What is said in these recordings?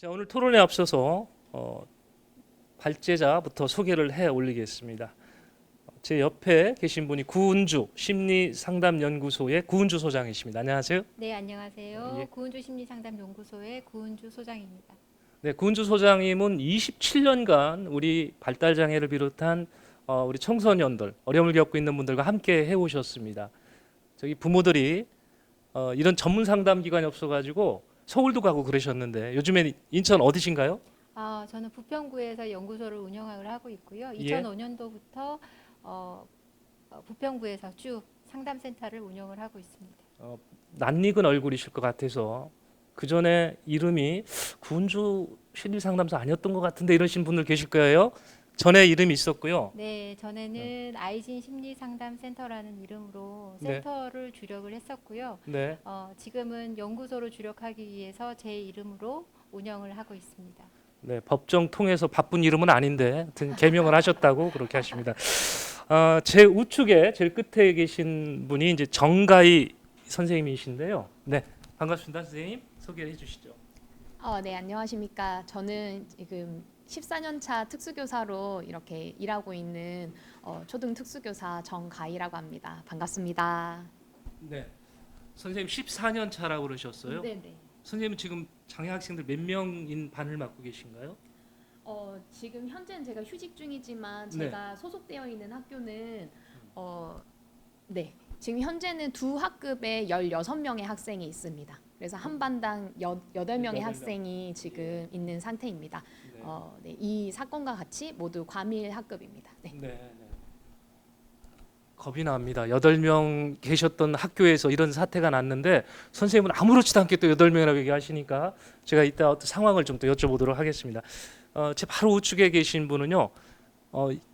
자, 오늘 토론에 앞서서 발제자부터 소개를 해 올리겠습니다. 제 옆에 계신 분이 구은주 심리상담연구소의 구은주 소장이십니다. 안녕하세요. 네, 안녕하세요. 예. 구은주 심리상담연구소의 구은주 소장입니다. 네, 구은주 소장님은 27년간 우리 발달장애를 비롯한 우리 청소년들, 어려움을 겪고 있는 분들과 함께 해오셨습니다. 저기 부모들이 이런 전문 상담 기관이 없어가지고 서울도 가고 그러셨는데 요즘엔 인천 어디신가요? 저는 부평구에서 연구소를 운영을 하고 있고요. 예. 2005년도부터 부평구에서 쭉 상담센터를 운영을 하고 있습니다. 낯익은 얼굴이실 것 같아서 그 전에 이름이 구은주 심리상담소 아니었던 것 같은데 이러신 분들 계실 거예요. 전에 이름이 있었고요. 네, 전에는 아이진 심리상담센터라는 이름으로 네. 센터를 주력을 했었고요. 네. 지금은 연구소를 주력하기 위해서 제 이름으로 운영을 하고 있습니다. 네, 법정 통해서 바쁜 이름은 아닌데 하여튼 개명을 하셨다고 그렇게 하십니다. 제 우측에 제일 끝에 계신 분이 이제 정가희 선생님이신데요. 네, 반갑습니다, 선생님. 소개해 주시죠. 네, 안녕하십니까. 저는 지금 14년 차 특수교사로 이렇게 일하고 있는 초등 특수교사 정가희라고 합니다. 반갑습니다. 네, 선생님 14년 차라고 그러셨어요. 네, 네. 선생님은 지금 장애 학생들 몇 명인 반을 맡고 계신가요? 지금 현재는 제가 휴직 중이지만 네. 제가 소속되어 있는 학교는 네. 지금 현재는 두 학급에 16명의 학생이 있습니다. 그래서 한 반당 8명의 학생이 지금 있는 상태입니다. 네. 네, 이 사건과 같이 모두 과밀 학급입니다. 네. 네. 겁이 납니다. 8명 계셨던 학교에서 이런 사태가 났는데 선생님은 아무렇지도 않게 또 8명이라고 얘기하시니까 제가 이따 어떤 상황을 좀 더 여쭤보도록 하겠습니다. 제 바로 우측에 계신 분은요.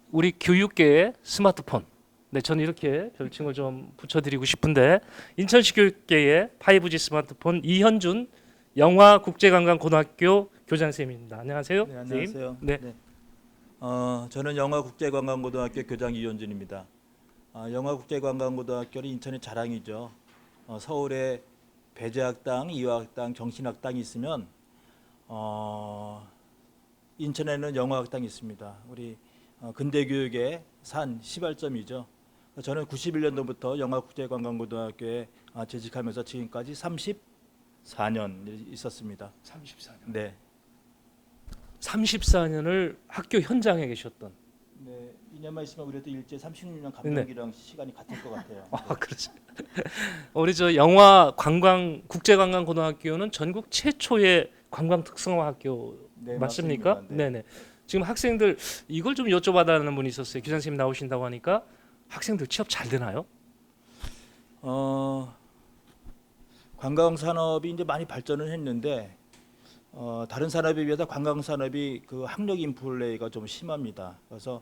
우리 교육계의 스마트폰. 네, 저는 이렇게 별칭을 좀 붙여드리고 싶은데 인천시 교육계의 5G 스마트폰 이현준 영화국제관광고등학교 교장선생님입니다. 안녕하세요. 네, 선생님. 안녕하세요. 네. 저는 영화국제관광고등학교 교장 이현준입니다. 영화국제관광고등학교는 인천의 자랑이죠. 서울에 배재학당, 이화학당, 정신학당이 있으면 인천에는 영화학당이 있습니다. 우리 근대교육의 산 시발점이죠. 저는 91년도부터 영화국제관광고등학교에 재직하면서 지금까지 34년 있었습니다. 34년. 네. 34년을 학교 현장에 계셨던. 네, 2년만 있으면 우리도 일제 36년 감독이랑 시간이 같을 것 같아요. 그렇죠. 우리 저 영화 관광 국제관광 고등학교는 전국 최초의 관광 특성화 학교 네, 맞습니까? 맞습니다. 네. 네네. 지금 학생들 이걸 좀 여쭤봐달라는 분이 있었어요. 교장 선생님 나오신다고 하니까 학생들 취업 잘 되나요? 관광 산업이 이제 많이 발전을 했는데 다른 산업에 비해서 관광 산업이 그 학력 인플레이가 좀 심합니다. 그래서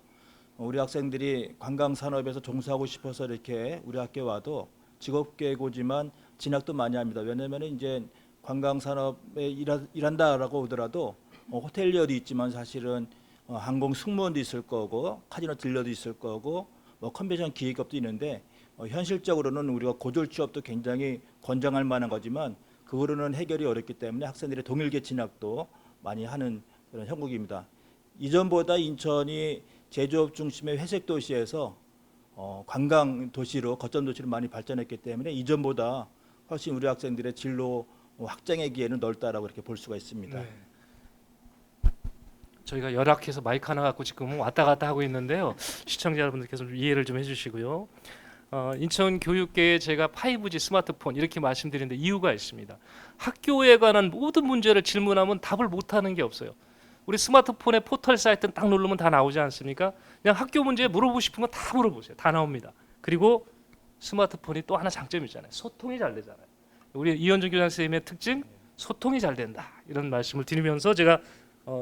우리 학생들이 관광 산업에서 종사하고 싶어서 이렇게 우리 학교에 와도 직업계고지만 진학도 많이 합니다. 왜냐하면 이제 관광 산업에 일한다라고 오더라도 호텔리어도 있지만 사실은 항공 승무원도 있을 거고 카지노 딜러도 있을 거고 뭐 컨벤션 기획업도 있는데 현실적으로는 우리가 고졸 취업도 굉장히 권장할 만한 거지만 그거로는 해결이 어렵기 때문에 학생들의 동일계 진학도 많이 하는 그런 형국입니다. 이전보다 인천이 제조업 중심의 회색 도시에서 관광 도시로 거점 도시로 많이 발전했기 때문에 이전보다 훨씬 우리 학생들의 진로 확장의 기회는 넓다라고 이렇게 볼 수가 있습니다. 네. 저희가 열악해서 마이크 하나 갖고 지금 왔다 갔다 하고 있는데요. 시청자 여러분들께서 좀 이해를 좀 해주시고요. 인천 교육계에 제가 5G 스마트폰 이렇게 말씀드리는데 이유가 있습니다. 학교에 관한 모든 문제를 질문하면 답을 못하는 게 없어요. 우리 스마트폰의 포털 사이트는 딱 누르면 다 나오지 않습니까? 그냥 학교 문제에 물어보고 싶은 거 다 물어보세요. 다 나옵니다. 그리고 스마트폰이 또 하나 장점이 있잖아요. 소통이 잘 되잖아요. 우리 이현준 교장 선생님의 특징 소통이 잘 된다 이런 말씀을 드리면서 제가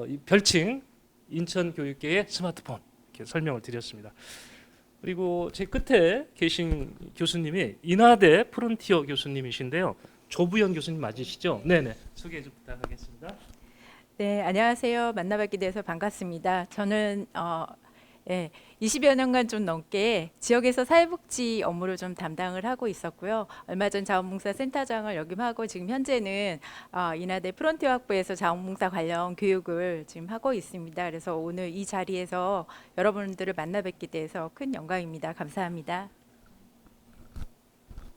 이 별칭 인천 교육계의 스마트폰 이렇게 설명을 드렸습니다. 그리고 제 끝에 계신 교수님이 인하대 프론티어 교수님이신데요. 조부연 교수님 맞으시죠? 네네. 소개 좀 부탁하겠습니다. 네, 안녕하세요. 만나뵙게 돼서 반갑습니다. 저는 예, 20여 년간 좀 넘게 지역에서 사회복지 업무를 좀 담당을 하고 있었고요. 얼마 전 자원봉사 센터장을 역임하고 지금 현재는 인하대 프론티어 학부에서 자원봉사 관련 교육을 지금 하고 있습니다. 그래서 오늘 이 자리에서 여러분들을 만나 뵙게 돼서 큰 영광입니다. 감사합니다.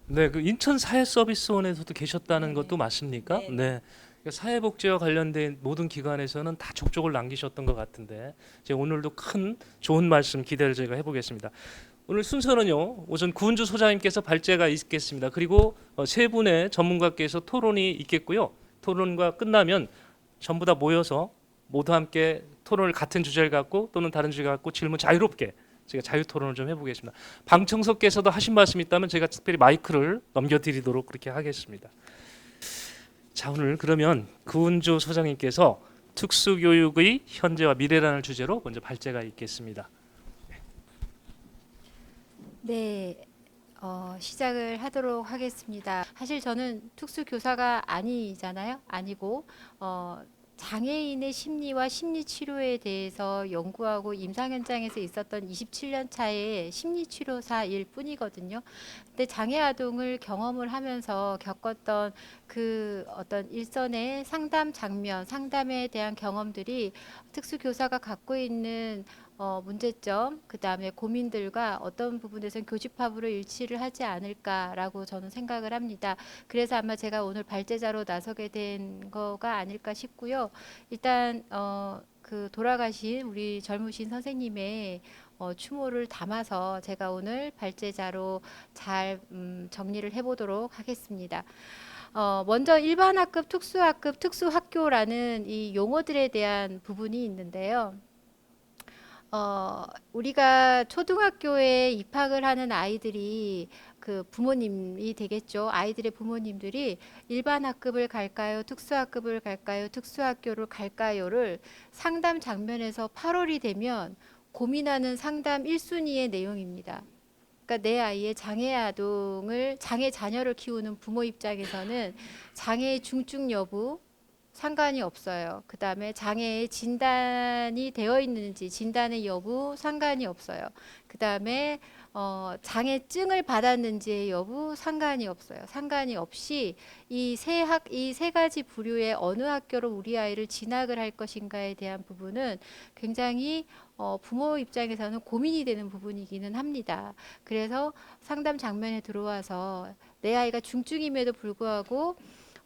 네, 그 인천 사회서비스원에서도 계셨다는 네. 것도 맞습니까? 네. 네. 그러니까 사회복지와 관련된 모든 기관에서는 다 족적을 남기셨던 것 같은데 제가 오늘도 큰 좋은 말씀 기대를 제가 해보겠습니다. 오늘 순서는요. 우선 구은주 소장님께서 발제가 있겠습니다. 그리고 세 분의 전문가께서 토론이 있겠고요. 토론과 끝나면 전부 다 모여서 모두 함께 토론을 같은 주제를 갖고 또는 다른 주제 갖고 질문 자유롭게 제가 자유 토론을 좀 해보겠습니다. 방청석께서도 하신 말씀이 있다면 제가 특별히 마이크를 넘겨드리도록 그렇게 하겠습니다. 자, 오늘 그러면 구은주 소장님께서 특수교육의 현재와 미래라는 주제로 먼저 발제가 있겠습니다. 네, 시작을 하도록 하겠습니다. 사실 저는 특수교사가 아니잖아요. 아니고 장애인의 심리와 심리 치료에 대해서 연구하고 임상 현장에서 있었던 27년 차의 심리 치료사일 뿐이거든요. 근데 장애 아동을 경험을 하면서 겪었던 그 어떤 일선의 상담 장면, 상담에 대한 경험들이 특수교사가 갖고 있는 문제점, 그 다음에 고민들과 어떤 부분에서는 교집합으로 일치를 하지 않을까라고 저는 생각을 합니다. 그래서 아마 제가 오늘 발제자로 나서게 된 거가 아닐까 싶고요. 일단 그 돌아가신 우리 젊으신 선생님의 추모를 담아서 제가 오늘 발제자로 잘 정리를 해보도록 하겠습니다. 먼저 일반학급, 특수학급, 특수학교라는 이 용어들에 대한 부분이 있는데요. 우리가 초등학교에 입학을 하는 아이들이 그 부모님이 되겠죠. 아이들의 부모님들이 일반 학급을 갈까요? 특수학급을 갈까요? 특수학교를 갈까요?를 상담 장면에서 8월이 되면 고민하는 상담 1순위의 내용입니다. 그러니까 내 아이의 장애 아동을, 장애 자녀를 키우는 부모 입장에서는 장애의 중증 여부, 상관이 없어요. 그 다음에 장애의 진단이 되어 있는지 진단의 여부 상관이 없어요. 그 다음에 장애증을 받았는지의 여부 상관이 없어요. 상관이 없이 이 세 가지 부류의 어느 학교로 우리 아이를 진학을 할 것인가에 대한 부분은 굉장히 부모 입장에서는 고민이 되는 부분이기는 합니다. 그래서 상담 장면에 들어와서 내 아이가 중증임에도 불구하고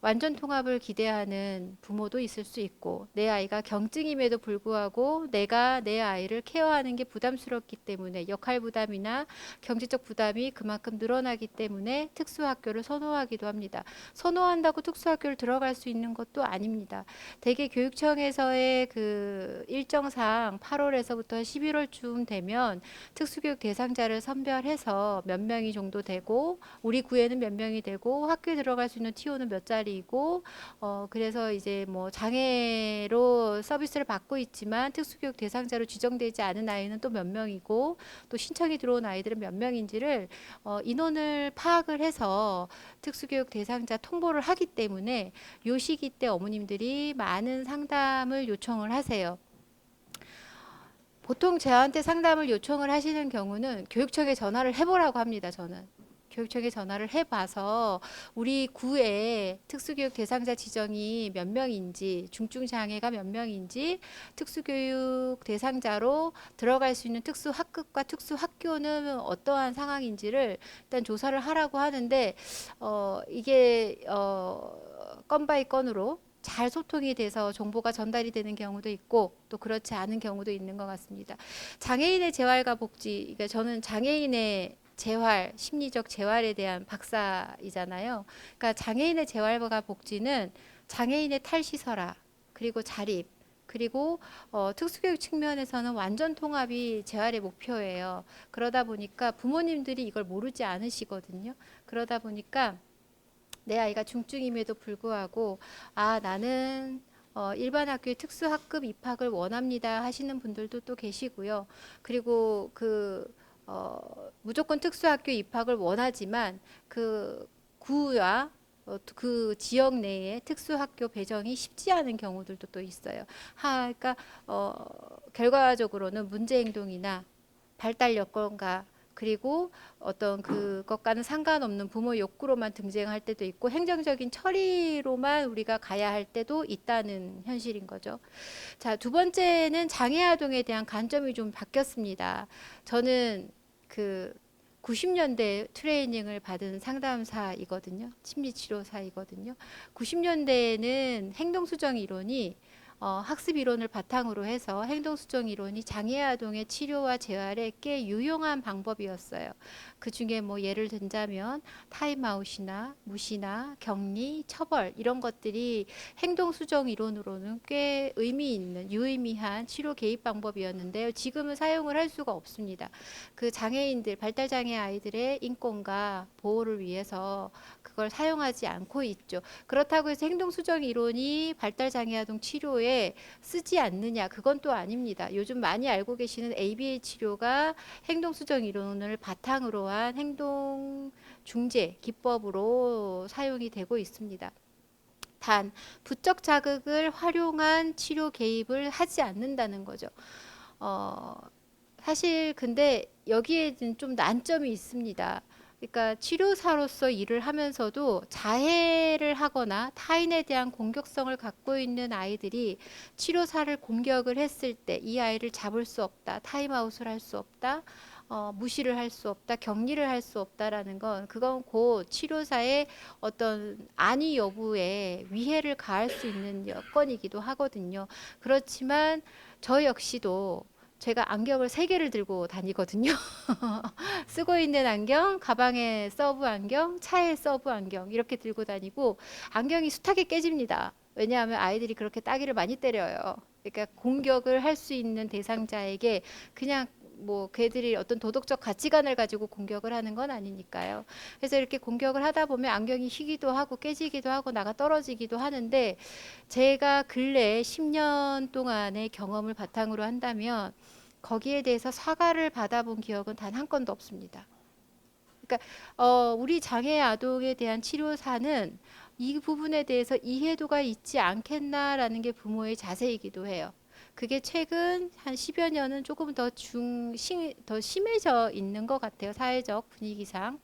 완전 통합을 기대하는 부모도 있을 수 있고 내 아이가 경증임에도 불구하고 내가 내 아이를 케어하는 게 부담스럽기 때문에 역할 부담이나 경제적 부담이 그만큼 늘어나기 때문에 특수학교를 선호하기도 합니다. 선호한다고 특수학교를 들어갈 수 있는 것도 아닙니다. 대개 교육청에서의 그 일정상 8월에서부터 11월쯤 되면 특수교육 대상자를 선별해서 몇 명이 정도 되고 우리 구에는 몇 명이 되고 학교에 들어갈 수 있는 TO는 몇 자리 이고 그래서 이제 뭐 장애로 서비스를 받고 있지만 특수교육 대상자로 지정되지 않은 아이는 또 몇 명이고 또 신청이 들어온 아이들은 몇 명인지를 인원을 파악을 해서 특수교육 대상자 통보를 하기 때문에 요 시기 때 어머님들이 많은 상담을 요청을 하세요. 보통 저한테 상담을 요청을 하시는 경우는 교육청에 전화를 해보라고 합니다. 저는. 교육청에 전화를 해봐서 우리 구에 특수교육 대상자 지정이 몇 명인지 중증장애가 몇 명인지 특수교육 대상자로 들어갈 수 있는 특수학급과 특수학교는 어떠한 상황인지를 일단 조사를 하라고 하는데 이게 건 바이 건으로 잘 소통이 돼서 정보가 전달이 되는 경우도 있고 또 그렇지 않은 경우도 있는 것 같습니다. 장애인의 재활과 복지, 그러니까 저는 장애인의 재활, 심리적 재활에 대한 박사이잖아요. 그러니까 장애인의 재활과 복지는 장애인의 탈시설화, 그리고 자립, 그리고 특수교육 측면에서는 완전 통합이 재활의 목표예요. 그러다 보니까 부모님들이 이걸 모르지 않으시거든요. 그러다 보니까 내 아이가 중증임에도 불구하고 나는 일반 학교에 특수학급 입학을 원합니다 하시는 분들도 또 계시고요. 그리고 무조건 특수학교 입학을 원하지만 그 구와 그 지역 내에 특수학교 배정이 쉽지 않은 경우들도 또 있어요. 그러니까 결과적으로는 문제 행동이나 발달 여건과 그리고 어떤 그것과는 상관없는 부모 욕구로만 등재할 때도 있고 행정적인 처리로만 우리가 가야 할 때도 있다는 현실인 거죠. 자, 두 번째는 장애 아동에 대한 관점이 좀 바뀌었습니다. 저는 그 90년대 트레이닝을 받은 상담사이거든요. 심리치료사이거든요. 90년대에는 행동수정 이론이 학습 이론을 바탕으로 해서 행동수정 이론이 장애 아동의 치료와 재활에 꽤 유용한 방법이었어요. 그 중에 뭐 예를 들자면 타임아웃이나 무시나 격리, 처벌 이런 것들이 행동수정 이론으로는 꽤 의미 있는 유의미한 치료 개입 방법이었는데요. 지금은 사용을 할 수가 없습니다. 그 장애인들, 발달장애 아이들의 인권과 보호를 위해서 그걸 사용하지 않고 있죠. 그렇다고 해서 행동수정 이론이 발달장애 아동 치료에 쓰지 않느냐, 그건 또 아닙니다. 요즘 많이 알고 계시는 ABA 치료가 행동수정 이론을 바탕으로 한 행동 중재 기법으로 사용이 되고 있습니다. 단 부적 자극을 활용한 치료 개입을 하지 않는다는 거죠. 사실 근데 여기에는 좀 난점이 있습니다. 그러니까 치료사로서 일을 하면서도 자해를 하거나 타인에 대한 공격성을 갖고 있는 아이들이 치료사를 공격을 했을 때 이 아이를 잡을 수 없다, 타임아웃을 할 수 없다, 무시를 할 수 없다, 격리를 할 수 없다라는 건 그건 곧 치료사의 어떤 안위 여부에 위해를 가할 수 있는 여건이기도 하거든요. 그렇지만 저 역시도 제가 안경을 3개를 들고 다니거든요. 쓰고 있는 안경, 가방에 서브 안경, 차에 서브 안경 이렇게 들고 다니고 안경이 숱하게 깨집니다. 왜냐하면 아이들이 그렇게 따귀를 많이 때려요. 그러니까 공격을 할 수 있는 대상자에게 그냥 뭐 걔들이 어떤 도덕적 가치관을 가지고 공격을 하는 건 아니니까요. 그래서 이렇게 공격을 하다 보면 안경이 휘기도 하고 깨지기도 하고 나가 떨어지기도 하는데 제가 근래 10년 동안의 경험을 바탕으로 한다면 거기에 대해서 사과를 받아본 기억은 단 한 건도 없습니다. 그러니까 우리 장애 아동에 대한 치료사는 이 부분에 대해서 이해도가 있지 않겠나라는 게 부모의 자세이기도 해요. 그게 최근 한 10여 년은 조금 더 심해져 있는 것 같아요. 사회적 분위기상.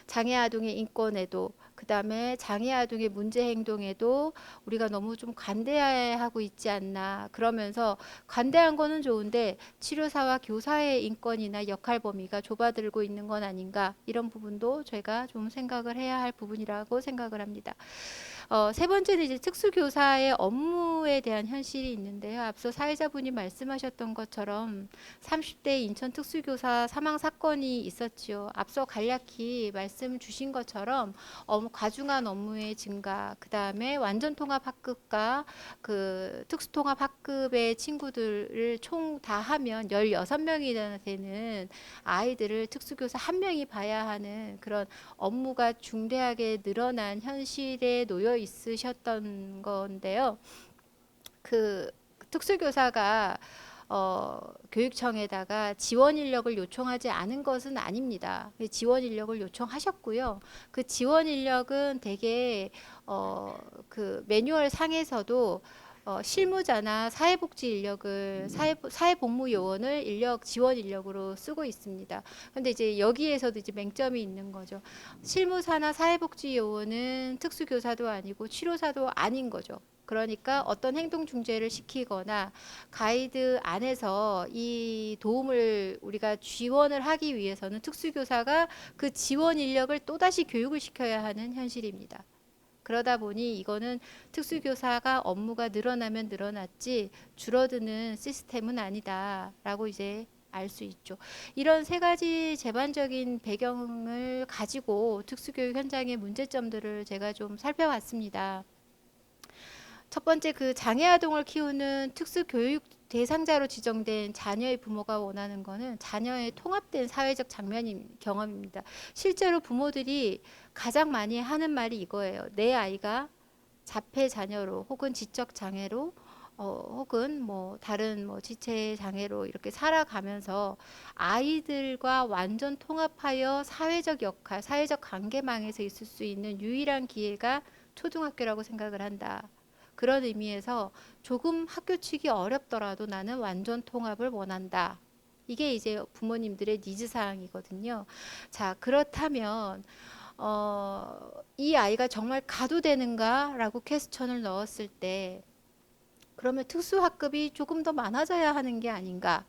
장애 아동의 인권에도 그다음에 장애 아동의 문제 행동에도 우리가 너무 좀 관대하고 있지 않나. 그러면서 관대한 거는 좋은데 치료사와 교사의 인권이나 역할 범위가 좁아들고 있는 건 아닌가. 이런 부분도 제가 좀 생각을 해야 할 부분이라고 생각을 합니다. 세 번째는 이제 특수교사의 업무에 대한 현실이 있는데요. 앞서 사회자분이 말씀하셨던 것처럼 30대 인천 특수교사 사망 사건이 있었지요. 앞서 간략히 말씀 주신 것처럼 과중한 업무의 증가, 그 다음에 완전통합학급과 그 특수통합학급의 친구들을 총 다 하면 16명이나 되는 아이들을 특수교사 1명이 봐야 하는 그런 업무가 중대하게 늘어난 현실에 놓여 있으셨던 건데요. 그 특수교사가 교육청에다가 지원 인력을 요청하지 않은 것은 아닙니다. 지원 인력을 요청하셨고요. 그 지원 인력은 되게 그 매뉴얼 상에서도 실무자나 사회복지 인력을 사회복무 요원을 지원 인력으로 쓰고 있습니다. 근데 이제 여기에서도 이제 맹점이 있는 거죠. 실무사나 사회복지 요원은 특수교사도 아니고 치료사도 아닌 거죠. 그러니까 어떤 행동 중재를 시키거나 가이드 안에서 이 도움을 우리가 지원을 하기 위해서는 특수교사가 그 지원 인력을 또다시 교육을 시켜야 하는 현실입니다. 그러다 보니 이거는 특수교사가 업무가 늘어나면 늘어났지 줄어드는 시스템은 아니다라고 이제 알 수 있죠. 이런 3가지 제반적인 배경을 가지고 특수교육 현장의 문제점들을 제가 좀 살펴봤습니다. 첫 번째, 그 장애 아동을 키우는 특수교육 대상자로 지정된 자녀의 부모가 원하는 거는 자녀의 통합된 사회적 경험입니다. 실제로 부모들이 가장 많이 하는 말이 이거예요. 내 아이가 자폐 자녀로 혹은 지적 장애로 혹은 뭐 다른 뭐 지체 장애로 이렇게 살아가면서 아이들과 완전 통합하여 사회적 역할, 사회적 관계망에서 있을 수 있는 유일한 기회가 초등학교라고 생각을 한다. 그런 의미에서 조금 학교 치기 어렵더라도 나는 완전 통합을 원한다. 이게 이제 부모님들의 니즈 사항이거든요. 자, 그렇다면 이 아이가 정말 가도 되는가라고 퀘스천을 넣었을 때 그러면 특수학급이 조금 더 많아져야 하는 게 아닌가?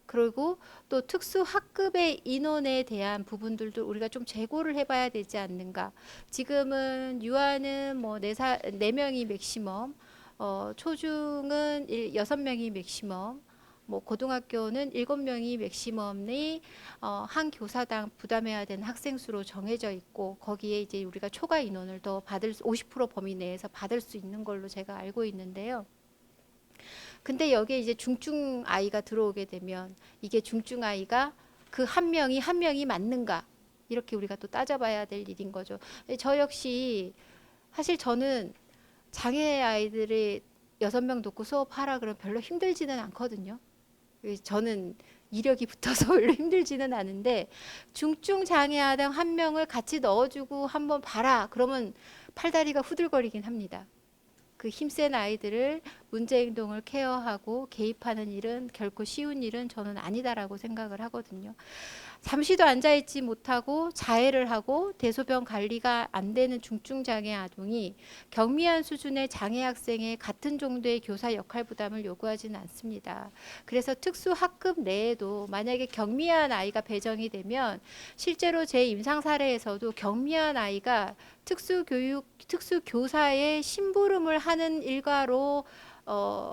그리고 또 특수학급의 인원에 대한 부분들도 우리가 좀 재고를 해봐야 되지 않는가. 지금은 유아는 뭐 4명이 맥시멈, 초중은 6명이 맥시멈, 뭐 고등학교는 7명이 맥시멈이 한 교사당 부담해야 되는 학생 수로 정해져 있고 거기에 이제 우리가 초과 인원을 더 받을 50% 범위 내에서 받을 수 있는 걸로 제가 알고 있는데요. 근데 여기에 이제 중증 아이가 들어오게 되면 이게 중증 아이가 그 한 명이 맞는가 이렇게 우리가 또 따져봐야 될 일인 거죠. 저 역시 사실 저는 장애 아이들이 6명 놓고 수업하라 그러면 별로 힘들지는 않거든요. 저는 이력이 붙어서 별로 힘들지는 않은데 중증 장애 아동 한 명을 같이 넣어주고 한번 봐라 그러면 팔다리가 후들거리긴 합니다. 그 힘센 아이들을 문제 행동을 케어하고 개입하는 일은 결코 쉬운 일은 저는 아니다라고 생각을 하거든요. 잠시도 앉아있지 못하고 자해를 하고 대소변 관리가 안 되는 중증 장애 아동이 경미한 수준의 장애 학생의 같은 정도의 교사 역할 부담을 요구하지는 않습니다. 그래서 특수학급 내에도 만약에 경미한 아이가 배정이 되면 실제로 제 임상 사례에서도 경미한 아이가 특수교사의 심부름을 하는 일과로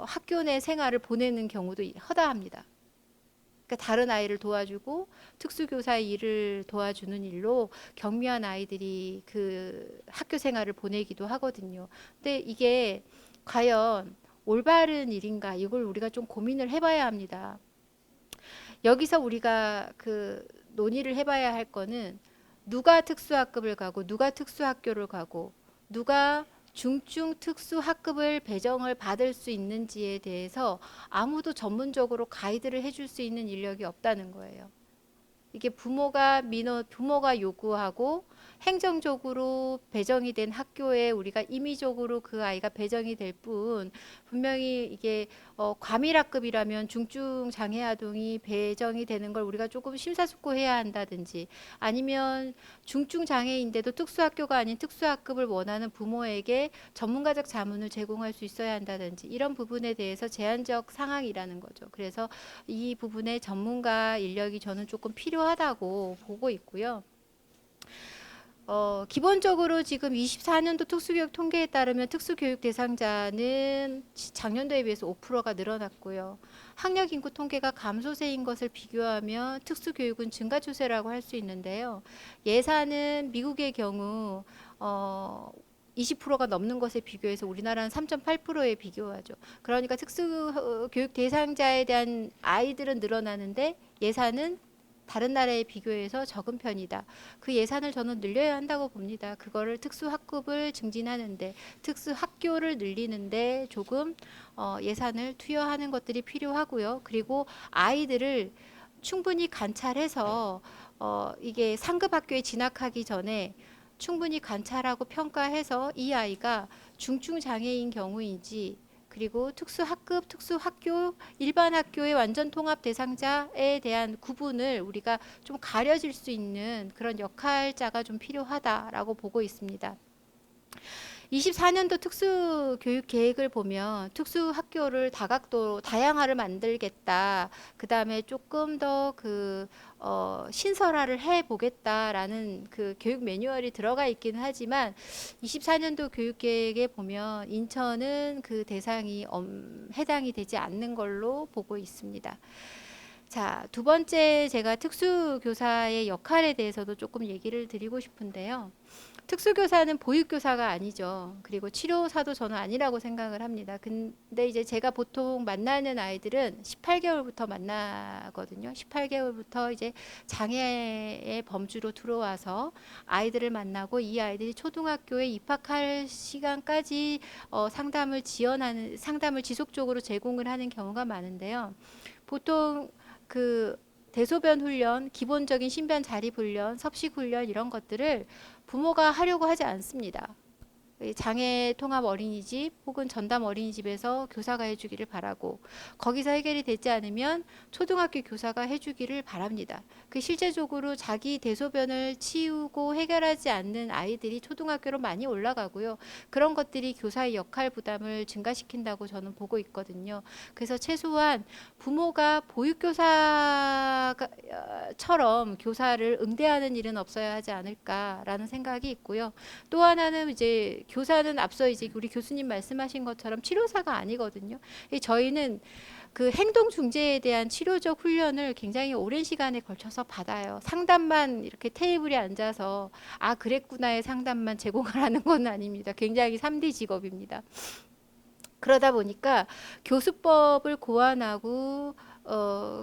학교 내 생활을 보내는 경우도 허다합니다. 그러니까 다른 아이를 도와주고 특수교사의 일을 도와주는 일로 경미한 아이들이 그 학교 생활을 보내기도 하거든요. 근데 이게 과연 올바른 일인가 이걸 우리가 좀 고민을 해봐야 합니다. 여기서 우리가 그 논의를 해봐야 할 거는 누가 특수학급을 가고 누가 특수학교를 가고 누가 중증 특수학급을 배정을 받을 수 있는지에 대해서 아무도 전문적으로 가이드를 해줄 수 있는 인력이 없다는 거예요. 이게 부모가 요구하고 행정적으로 배정이 된 학교에 우리가 임의적으로 그 아이가 배정이 될 뿐 분명히 이게 과밀학급이라면 중증 장애 아동이 배정이 되는 걸 우리가 조금 심사숙고해야 한다든지 아니면 중증 장애인데도 특수학교가 아닌 특수학급을 원하는 부모에게 전문가적 자문을 제공할 수 있어야 한다든지 이런 부분에 대해서 제한적 상황이라는 거죠. 그래서 이 부분에 전문가 인력이 저는 조금 필요하다고 보고 있고요. 기본적으로 지금 24년도 특수교육 통계에 따르면 특수교육 대상자는 작년도에 비해서 5%가 늘어났고요. 학력 인구 통계가 감소세인 것을 비교하면 특수교육은 증가 추세라고 할 수 있는데요. 예산은 미국의 경우 20%가 넘는 것에 비교해서 우리나라는 3.8%에 비교하죠. 그러니까 특수교육 대상자에 대한 아이들은 늘어나는데 예산은 다른 나라에 비교해서 적은 편이다. 그 예산을 저는 늘려야 한다고 봅니다. 그거를 특수학급을 증진하는데 특수학교를 늘리는데 조금 예산을 투여하는 것들이 필요하고요. 그리고 아이들을 충분히 관찰해서 이게 상급 학교에 진학하기 전에 충분히 관찰하고 평가해서 이 아이가 중증 장애인 경우인지 그리고 특수학급, 특수학교, 일반 학교의 완전 통합 대상자에 대한 구분을 우리가 좀 가려질 수 있는 그런 역할자가 좀 필요하다라고 보고 있습니다. 24년도 특수교육 계획을 보면 특수학교를 다각도로 다양화를 만들겠다. 그 다음에 조금 더 신설화를 해보겠다라는 그 교육 매뉴얼이 들어가 있기는 하지만 24년도 교육계획에 보면 인천은 그 대상이 해당이 되지 않는 걸로 보고 있습니다. 자, 두 번째 제가 특수교사의 역할에 대해서도 조금 얘기를 드리고 싶은데요. 특수교사는 보육교사가 아니죠. 그리고 치료사도 저는 아니라고 생각을 합니다. 근데 이제 제가 보통 만나는 아이들은 18개월부터 만나거든요. 18개월부터 이제 장애의 범주로 들어와서 아이들을 만나고 이 아이들이 초등학교에 입학할 시간까지 상담을 지속적으로 제공을 하는 경우가 많은데요. 보통 대소변 훈련, 기본적인 신변 자립 훈련, 섭식 훈련 이런 것들을 부모가 하려고 하지 않습니다. 이 장애 통합 어린이집 혹은 전담 어린이집에서 교사가 해주기를 바라고, 거기서 해결이 되지 않으면 초등학교 교사가 해주기를 바랍니다. 그 실제적으로 자기 대소변을 치우고 해결하지 않는 아이들이 초등학교로 많이 올라가고요. 그런 것들이 교사의 역할 부담을 증가시킨다고 저는 보고 있거든요. 그래서 최소한 부모가 보육교사처럼 교사를 응대하는 일은 없어야 하지 않을까라는 생각이 있고요. 또 하나는 이제 교사는 앞서 이제 우리 교수님 말씀하신 것처럼 치료사가 아니거든요. 저희는 그 행동 중재에 대한 치료적 훈련을 굉장히 오랜 시간에 걸쳐서 받아요. 상담만 이렇게 테이블에 앉아서 아 그랬구나의 상담만 제공을 하는 건 아닙니다. 굉장히 3D 직업입니다. 그러다 보니까 교수법을 고안하고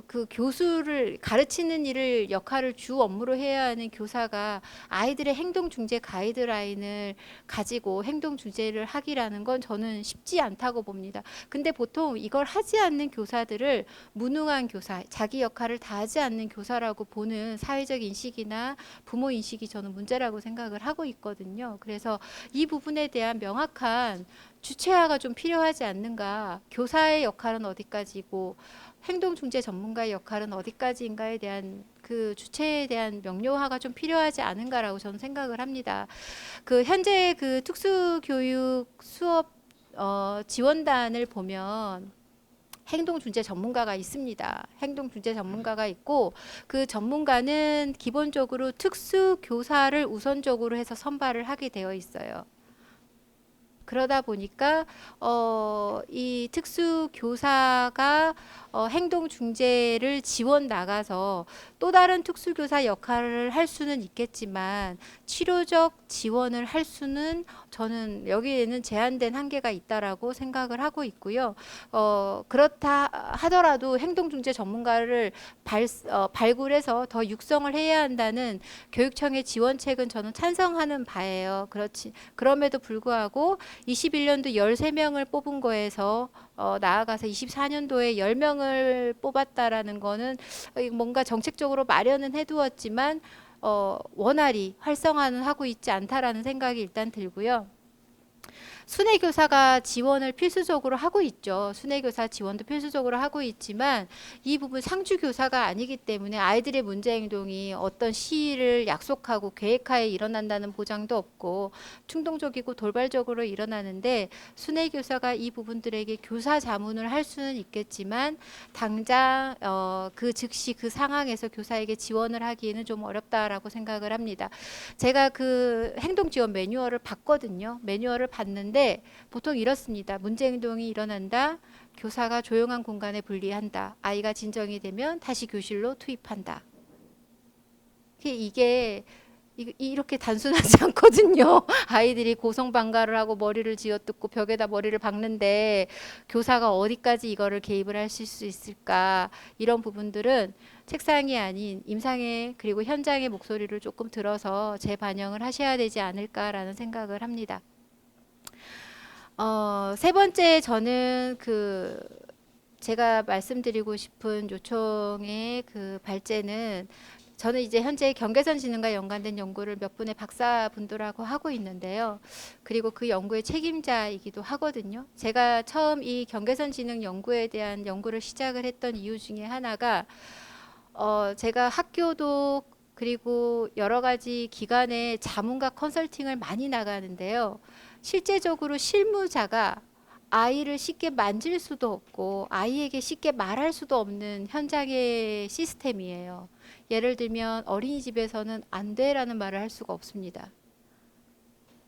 그 교수를 가르치는 일을 역할을 주 업무로 해야 하는 교사가 아이들의 행동 중재 가이드라인을 가지고 행동 중재를 하기라는 건 저는 쉽지 않다고 봅니다. 근데 보통 이걸 하지 않는 교사들을 무능한 교사, 자기 역할을 다하지 않는 교사라고 보는 사회적 인식이나 부모 인식이 저는 문제라고 생각을 하고 있거든요. 그래서 이 부분에 대한 명확한 주체화가 좀 필요하지 않는가, 교사의 역할은 어디까지고 행동중재 전문가의 역할은 어디까지인가에 대한 그 주체에 대한 명료화가 좀 필요하지 않은가라고 저는 생각을 합니다. 그 현재 그 특수교육 수업 지원단을 보면 행동중재 전문가가 있습니다. 행동중재 전문가가 있고 그 전문가는 기본적으로 특수교사를 우선적으로 해서 선발을 하게 되어 있어요. 그러다 보니까 이 특수교사가 행동 중재를 지원 나가서 또 다른 특수교사 역할을 할 수는 있겠지만 치료적 지원을 할 수는 저는 여기에는 제한된 한계가 있다라고 생각을 하고 있고요. 그렇다 하더라도 행동 중재 전문가를 발굴해서 더 육성을 해야 한다는 교육청의 지원책은 저는 찬성하는 바예요. 그럼에도 불구하고 21년도 13명을 뽑은 거에서 나아가서 24년도에 10명을 뽑았다라는 거는 뭔가 정책적으로 마련은 해두었지만 원활히 활성화는 하고 있지 않다라는 생각이 일단 들고요. 순회교사가 지원을 필수적으로 하고 있죠. 순회교사 지원도 필수적으로 하고 있지만 이 부분 상주교사가 아니기 때문에 아이들의 문제행동이 어떤 시일을 약속하고 계획하에 일어난다는 보장도 없고 충동적이고 돌발적으로 일어나는데 순회교사가 이 부분들에게 교사 자문을 할 수는 있겠지만 당장 그 즉시 그 상황에서 교사에게 지원을 하기에는 좀 어렵다라고 생각을 합니다. 제가 그 행동지원 매뉴얼을 봤거든요. 매뉴얼을 봤는데 보통 이렇습니다. 문제행동이 일어난다. 교사가 조용한 공간에 분리한다. 아이가 진정이 되면 다시 교실로 투입한다. 이게 이렇게 단순하지 않거든요. 아이들이 고성방가를 하고 머리를 쥐어뜯고 벽에다 머리를 박는데 교사가 어디까지 이거를 개입을 하실 수 있을까. 이런 부분들은 책상이 아닌 임상의 그리고 현장의 목소리를 조금 들어서 재반영을 하셔야 되지 않을까라는 생각을 합니다. 세 번째 저는 제가 말씀드리고 싶은 요청의 그 발제는 저는 이제 현재 경계선 지능과 연관된 연구를 몇 분의 박사분들하고 하고 있는데요. 그리고 그 연구의 책임자이기도 하거든요. 제가 처음 이 경계선 지능 연구에 대한 연구를 시작을 했던 이유 중에 하나가 제가 학교도 그리고 여러 가지 기관에 자문과 컨설팅을 많이 나가는데요. 실제적으로 실무자가 아이를 쉽게 만질 수도 없고 아이에게 쉽게 말할 수도 없는 현장의 시스템이에요. 예를 들면 어린이집에서는 안 돼라는 말을 할 수가 없습니다.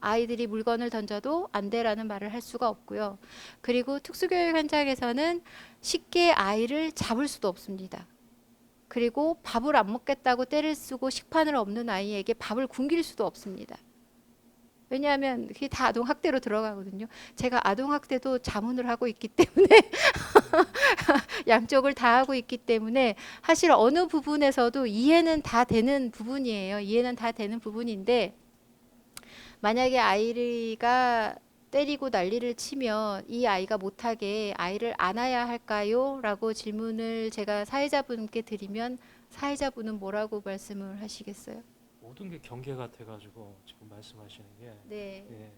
아이들이 물건을 던져도 안 돼라는 말을 할 수가 없고요. 그리고 특수교육 현장에서는 쉽게 아이를 잡을 수도 없습니다. 그리고 밥을 안 먹겠다고 떼를 쓰고 식판을 없는 아이에게 밥을 굶길 수도 없습니다. 왜냐하면 그게 다 아동학대로 들어가거든요. 제가 아동학대도 자문을 하고 있기 때문에 양쪽을 다 하고 있기 때문에 사실 어느 부분에서도 이해는 다 되는 부분이에요. 이해는 다 되는 부분인데 만약에 아이가 때리고 난리를 치면 이 아이가 못하게 아이를 안아야 할까요? 라고 질문을 제가 사회자분께 드리면 사회자분은 뭐라고 말씀을 하시겠어요? 모든 게 경계가 돼가지고 지금 말씀하시는 게 네. 예.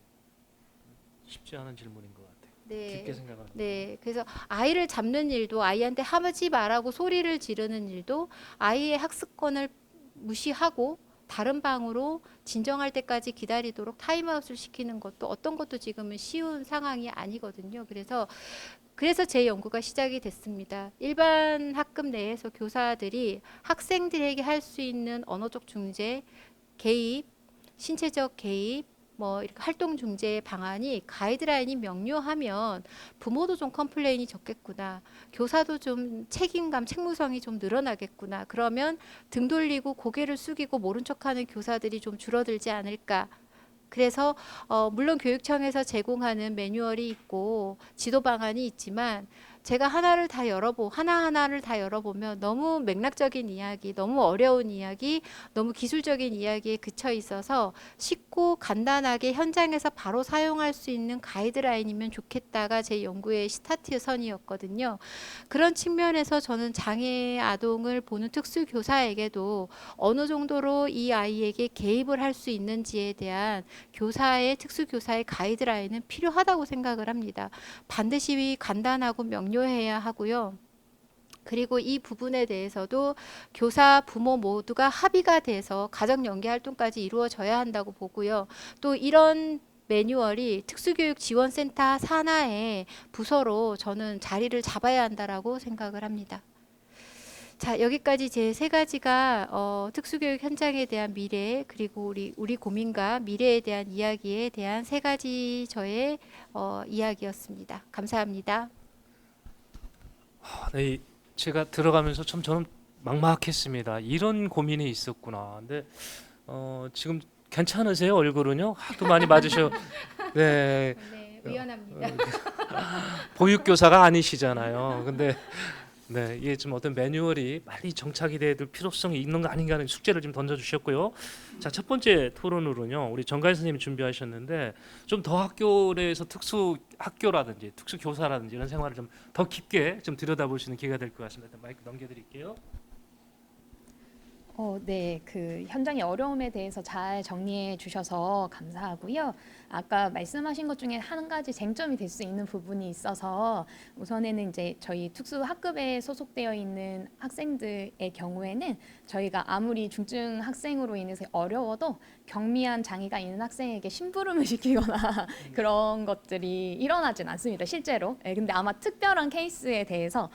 쉽지 않은 질문인 것 같아요. 네. 깊게 생각하는. 네, 그래서 아이를 잡는 일도 아이한테 하지 말라고 소리를 지르는 일도 아이의 학습권을 무시하고 다른 방으로 진정할 때까지 기다리도록 타임아웃을 시키는 것도 어떤 것도 지금은 쉬운 상황이 아니거든요. 그래서 제 연구가 시작이 됐습니다. 일반 학급 내에서 교사들이 학생들에게 할 수 있는 언어적 중재, 개입, 신체적 개입, 뭐 이렇게 활동 중재 방안이 가이드라인이 명료하면 부모도 좀 컴플레인이 적겠구나. 교사도 좀 책임감, 책무성이 좀 늘어나겠구나. 그러면 등 돌리고 고개를 숙이고 모른 척하는 교사들이 좀 줄어들지 않을까. 그래서 물론 교육청에서 제공하는 매뉴얼이 있고 지도 방안이 있지만 제가 하나하나를 다 열어보면 너무 맥락적인 이야기, 너무 어려운 이야기, 너무 기술적인 이야기에 그쳐 있어서 쉽고 간단하게 현장에서 바로 사용할 수 있는 가이드라인이면 좋겠다가 제 연구의 스타트 선이었거든요. 그런 측면에서 저는 장애 아동을 보는 특수교사에게도 어느 정도로 이 아이에게 개입을 할 수 있는지에 대한 특수교사의 가이드라인은 필요하다고 생각을 합니다. 반드시 간단하고 명료해야 하고요. 그리고 이 부분에 대해서도 교사, 부모 모두가 합의가 돼서 가정 연계 활동까지 이루어져야 한다고 보고요. 또 이런 매뉴얼이 특수교육지원센터 산하의 부서로 저는 자리를 잡아야 한다라고 생각을 합니다. 자, 여기까지 제 세 가지가 특수교육 현장에 대한 미래, 그리고 우리 고민과 미래에 대한 이야기에 대한 세 가지 저의 이야기였습니다. 감사합니다. 네, 제가 들어가면서 참 저는 막막했습니다. 이런 고민이 있었구나. 근데 지금 괜찮으세요? 얼굴은요? 하도 많이 맞으셔. 네, 네, 의연합니다. 보육교사가 아니시잖아요. 근데 네, 이게 좀 어떤 매뉴얼이 빨리 정착이 돼야 될 필요성이 있는 거 아닌가 하는 숙제를 좀 던져주셨고요. 자, 첫 번째 토론으로는요, 우리 정가인 선생님이 준비하셨는데 좀 더 학교 내에서 특수 학교라든지 특수 교사라든지 이런 생활을 좀 더 깊게 좀 들여다볼 수 있는 기회가 될 것 같습니다. 일단 마이크 넘겨드릴게요. 네, 그 현장의 어려움에 대해서 잘 정리해 주셔서 감사하고요. 아까 말씀하신 것 중에 한 가지 쟁점이 될 수 있는 부분이 있어서 우선에는 이제 저희 특수 학급에 소속되어 있는 학생들의 경우에는 저희가 아무리 중증 학생으로 인해서 어려워도 경미한 장애가 있는 학생에게 심부름을 시키거나 그런 것들이 일어나진 않습니다, 실제로. 근데 아마 특별한 케이스에 대해서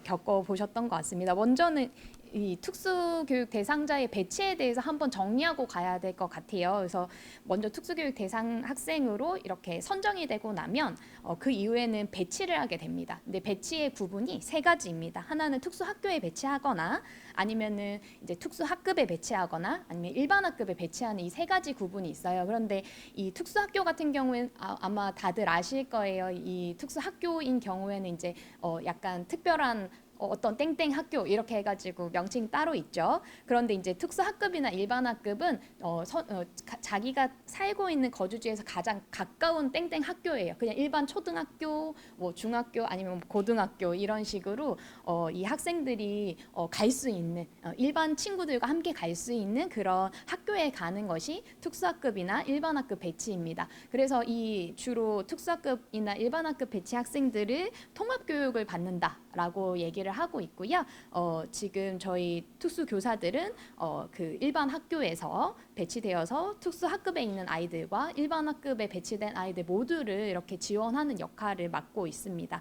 겪어보셨던 것 같습니다. 먼저는 이 특수교육 대상자의 배치에 대해서 한번 정리하고 가야 될 것 같아요. 그래서 먼저 특수교육 대상 학생으로 이렇게 선정이 되고 나면 그 이후에는 배치를 하게 됩니다. 근데 배치의 구분이 세 가지입니다. 하나는 특수학교에 배치하거나 아니면은 이제 특수학급에 배치하거나 아니면 일반 학급에 배치하는 이 세 가지 구분이 있어요. 그런데 이 특수학교 같은 경우에는 아마 다들 아실 거예요. 이 특수학교인 경우에는 이제 약간 특별한 어떤 땡땡 학교 이렇게 해가지고 명칭 따로 있죠. 그런데 이제 특수학급이나 일반 학급은 자기가 살고 있는 거주지에서 가장 가까운 땡땡 학교예요. 그냥 일반 초등학교, 뭐 중학교 아니면 고등학교 이런 식으로 이 학생들이 갈 수 있는 일반 친구들과 함께 갈 수 있는 그런 학교에 가는 것이 특수학급이나 일반 학급 배치입니다. 그래서 이 주로 특수학급이나 일반 학급 배치 학생들을 통합교육을 받는다라고 얘기를 하고 있고요. 지금 저희 특수 교사들은 그 일반 학교에서 배치되어서 특수 학급에 있는 아이들과 일반 학급에 배치된 아이들 모두를 이렇게 지원하는 역할을 맡고 있습니다.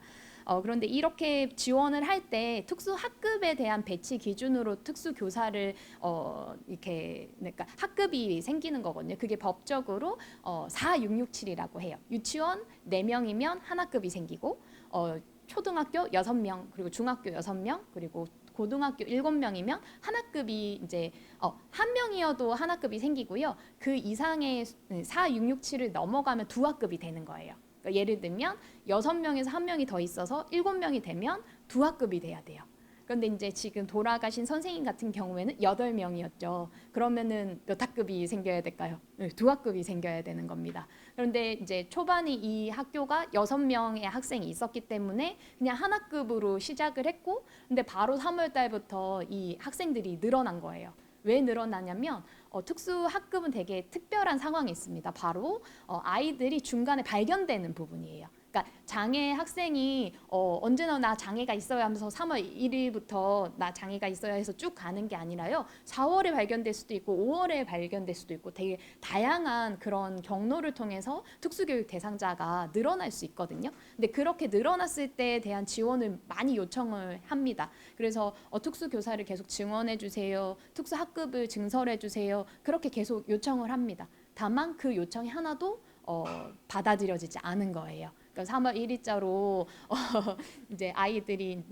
그런데 이렇게 지원을 할 때 특수 학급에 대한 배치 기준으로 특수 교사를 그러니까 학급이 생기는 거거든요. 그게 법적으로 4667이라고 해요. 유치원 4명이면 한 학급이 생기고 초등학교 6명, 그리고 중학교 6명, 그리고 고등학교 7명이면 한 학급이 이제 한 명이어도 한 학급이 생기고요. 그 이상의 4667을 넘어가면 두 학급이 되는 거예요. 그러니까 예를 들면 6명에서 한 명이 더 있어서 7명이 되면 두 학급이 돼야 돼요. 그런데 이제 지금 돌아가신 선생님 같은 경우에는 8명이었죠. 그러면은 몇 학급이 생겨야 될까요? 두 학급이 생겨야 되는 겁니다. 그런데 이제 초반에 이 학교가 6명의 학생이 있었기 때문에 그냥 한 학급으로 시작을 했고, 근데 바로 3월 달부터 이 학생들이 늘어난 거예요. 왜 늘어나냐면 특수 학급은 되게 특별한 상황이 있습니다. 바로 아이들이 중간에 발견되는 부분이에요. 그러니까 장애 학생이 언제나 나 장애가 있어야 하면서 3월 1일부터 나 장애가 있어야 해서 쭉 가는 게 아니라요. 4월에 발견될 수도 있고 5월에 발견될 수도 있고 되게 다양한 그런 경로를 통해서 특수교육 대상자가 늘어날 수 있거든요. 근데 그렇게 늘어났을 때에 대한 지원을 많이 요청을 합니다. 그래서 특수교사를 계속 증원해 주세요. 특수학급을 증설해 주세요. 그렇게 계속 요청을 합니다. 다만 그 요청이 하나도 받아들여지지 않은 거예요. 그러니까 3월 1일자로 이제 아이들이